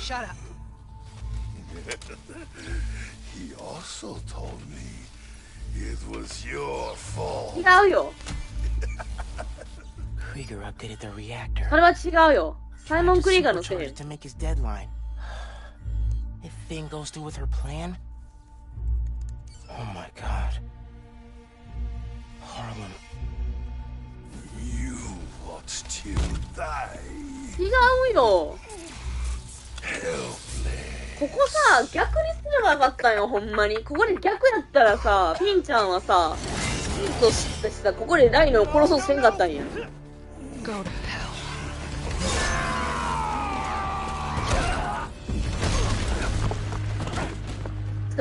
[SPEAKER 5] Shut up.
[SPEAKER 12] He also told me it was your fault.
[SPEAKER 1] 違うよ。
[SPEAKER 4] Krieger updated the reactor.
[SPEAKER 1] それは違うよ。サイモン・クリーガーのせい。
[SPEAKER 4] To make his deadline. If Finn goes through with her plan. Oh my God. Harlem.
[SPEAKER 12] You watched him die.
[SPEAKER 1] 違うよ。ここさ、逆にすればよかったよ、ほんまに。ここで逆やったらさ、ピンちゃんはさ、ヒントしてさ、ここでライノを殺そうとせんかったんや。
[SPEAKER 5] Go to hell.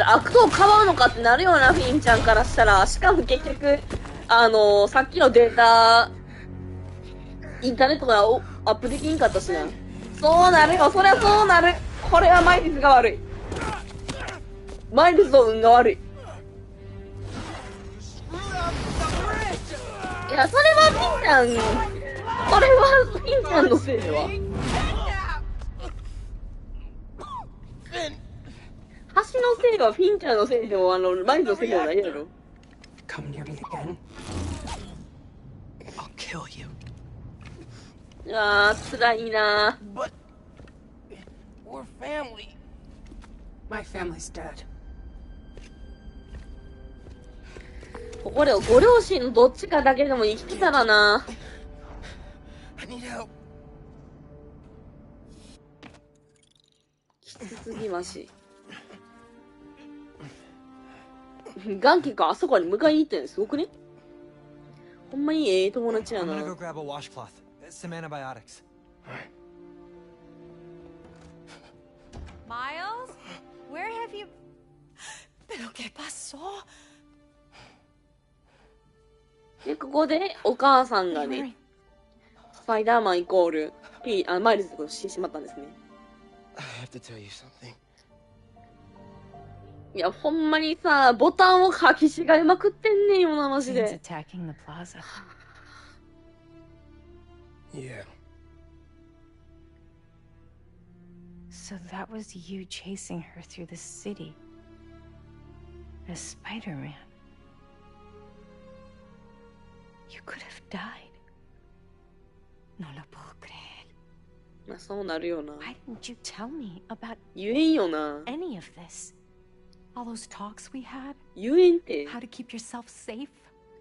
[SPEAKER 1] 悪党をかばうのかってなるような、フィンちゃんからしたら。しかも結局、さっきのデータ、インターネットがアップできんかったしな。そうなるよ、そりゃそうなる。これはマイルズが悪い。マイルズの運が悪い。いや、それはピンちゃん、それはピンちゃんのせいでは。橋のせいはフィンちゃんのせいでも、マイルズのせいでもないやろ。
[SPEAKER 5] Come near me again. I'll kill you.
[SPEAKER 1] あー、辛いな。
[SPEAKER 4] But we're family.
[SPEAKER 5] My family's dead.
[SPEAKER 1] ここでご両親のどっちかだけでも生きてたらな。
[SPEAKER 4] I need help.
[SPEAKER 1] きつすぎまし。ガンキかあそこに迎えに行ってんのすごくね。ほんまにええ友達やな。
[SPEAKER 13] I'm gonna go grab a washcloth, some antibiotics.
[SPEAKER 6] Miles, where have you? ¿Pero qué pasó?
[SPEAKER 1] で、ここでお母さんがね、スパイダーマンイコールマイルズとしてしまったんですね。
[SPEAKER 4] I have to tell you something.
[SPEAKER 1] いや、ほんまにさ、ボタンを書き違いまくってんねんよな、マジで。
[SPEAKER 5] attacking the plaza.
[SPEAKER 4] Yeah.
[SPEAKER 5] So that was you chasing her through the city. As Spider-Man. You could have died. No lo puedo creer.
[SPEAKER 1] まあ、そうなるよな。
[SPEAKER 5] Why didn't you tell me about
[SPEAKER 1] 言えんよな。
[SPEAKER 5] any of this? All those talks we had?
[SPEAKER 1] 言えんって。
[SPEAKER 5] How to keep yourself safe?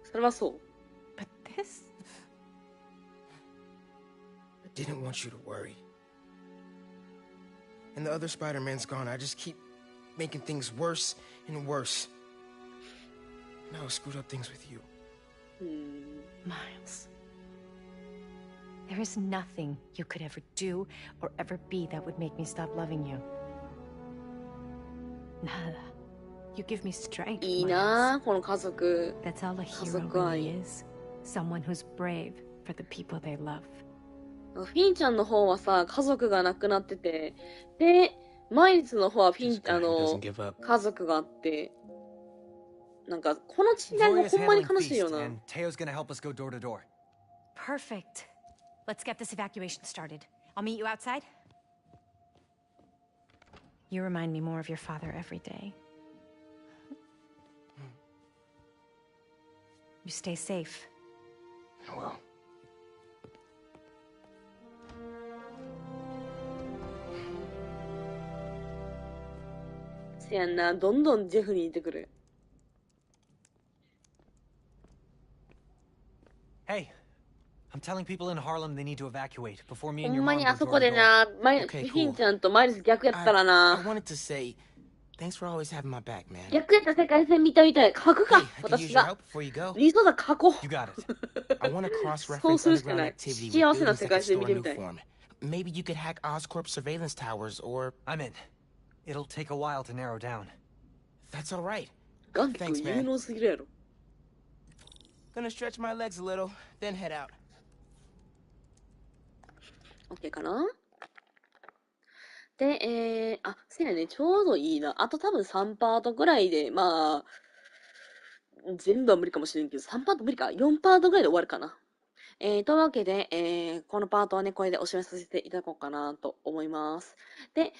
[SPEAKER 1] それはそう。
[SPEAKER 5] But this?
[SPEAKER 4] I didn't want you to worry. And the other Spider-Man's gone. I just keep making things worse and worse. Now I screwed up things with you.
[SPEAKER 5] Miles. There is nothing you could ever do or ever be that would make me stop loving you. Nada. You give me strength.
[SPEAKER 1] いいな、この家族。
[SPEAKER 5] That's all a hero really is. Someone who's brave for the people they love.
[SPEAKER 1] フィンちゃんの方はさ、家族が亡くなってて、で、マイルズの方は家族があって、なんか、この違いが
[SPEAKER 13] Gloria's
[SPEAKER 1] ほんまに
[SPEAKER 13] handling
[SPEAKER 1] 悲しいよ
[SPEAKER 13] feast,
[SPEAKER 1] な。
[SPEAKER 13] and Teo's gonna help us go door to door.
[SPEAKER 14] Perfect. Let's get this evacuation started. I'll meet you outside. You remind me more of your father every day. You stay safe.
[SPEAKER 4] Well.
[SPEAKER 1] せやんな、どんどんジェフに似てくる。
[SPEAKER 13] Hey, I'm telling people in Harlem they need to evacuate before me
[SPEAKER 1] ほ
[SPEAKER 13] and your
[SPEAKER 1] んま
[SPEAKER 13] mom
[SPEAKER 1] に
[SPEAKER 13] go
[SPEAKER 1] あそ
[SPEAKER 13] door
[SPEAKER 1] こ
[SPEAKER 13] to
[SPEAKER 1] で
[SPEAKER 13] door.
[SPEAKER 1] な、フ
[SPEAKER 4] Okay,
[SPEAKER 1] ィン
[SPEAKER 4] cool.
[SPEAKER 1] ちゃんとマイルズ逆やったら
[SPEAKER 4] I
[SPEAKER 1] な。
[SPEAKER 4] wanted to say, thanks for always having my back, man.
[SPEAKER 1] 逆やった世界線見たみたい。書く
[SPEAKER 4] Hey,
[SPEAKER 1] か、
[SPEAKER 4] I could use
[SPEAKER 1] 私
[SPEAKER 4] your
[SPEAKER 1] が。
[SPEAKER 4] help before you go.
[SPEAKER 1] リーソーダ書こう。
[SPEAKER 13] You got it.
[SPEAKER 4] I want to
[SPEAKER 1] そう
[SPEAKER 4] cross-reference
[SPEAKER 1] するしか
[SPEAKER 4] underground
[SPEAKER 1] ない。
[SPEAKER 4] activity
[SPEAKER 1] 幸
[SPEAKER 4] with
[SPEAKER 1] せな
[SPEAKER 4] buildings
[SPEAKER 1] 世
[SPEAKER 4] that
[SPEAKER 1] 界
[SPEAKER 4] could
[SPEAKER 1] 線見
[SPEAKER 4] store
[SPEAKER 1] て
[SPEAKER 4] a
[SPEAKER 1] み
[SPEAKER 4] new
[SPEAKER 1] たい。
[SPEAKER 4] form. Maybe you could hack Oscorp's surveillance towers, or...
[SPEAKER 13] I'm in. It'll take a while to narrow down.
[SPEAKER 4] That's all right.
[SPEAKER 1] ガンキ
[SPEAKER 4] Thanks,
[SPEAKER 1] 君有
[SPEAKER 4] man.
[SPEAKER 1] 能すぎるやろ。
[SPEAKER 4] Gonna stretch my legs a little, then head out.
[SPEAKER 1] OK かな。で、せやね、ちょうどいいな。あと多分3パートぐらいで、まあ、全部は無理かもしれんけど、3パート無理か。4パートぐらいで終わるかな。というわけで、このパートはね、これでおしまいさせていただこうかなと思います。で、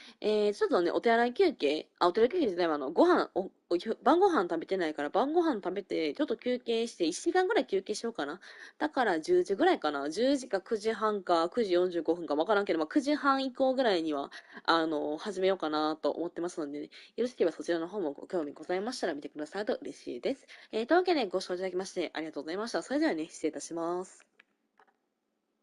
[SPEAKER 1] ちょっとね、お手洗い休憩、お手洗い休憩自体は晩ご飯食べてないから、晩ご飯食べて、ちょっと休憩して、1時間ぐらい休憩しようかな。だから10時ぐらいかな。10時か9時半か9時45分かわからんけど、まあ、9時半以降ぐらいには、始めようかなと思ってますので、ね、よろしければそちらの方もご興味ございましたら見てくださると嬉しいです。というわけでご視聴いただきましてありがとうございました。それではね、失礼いたします。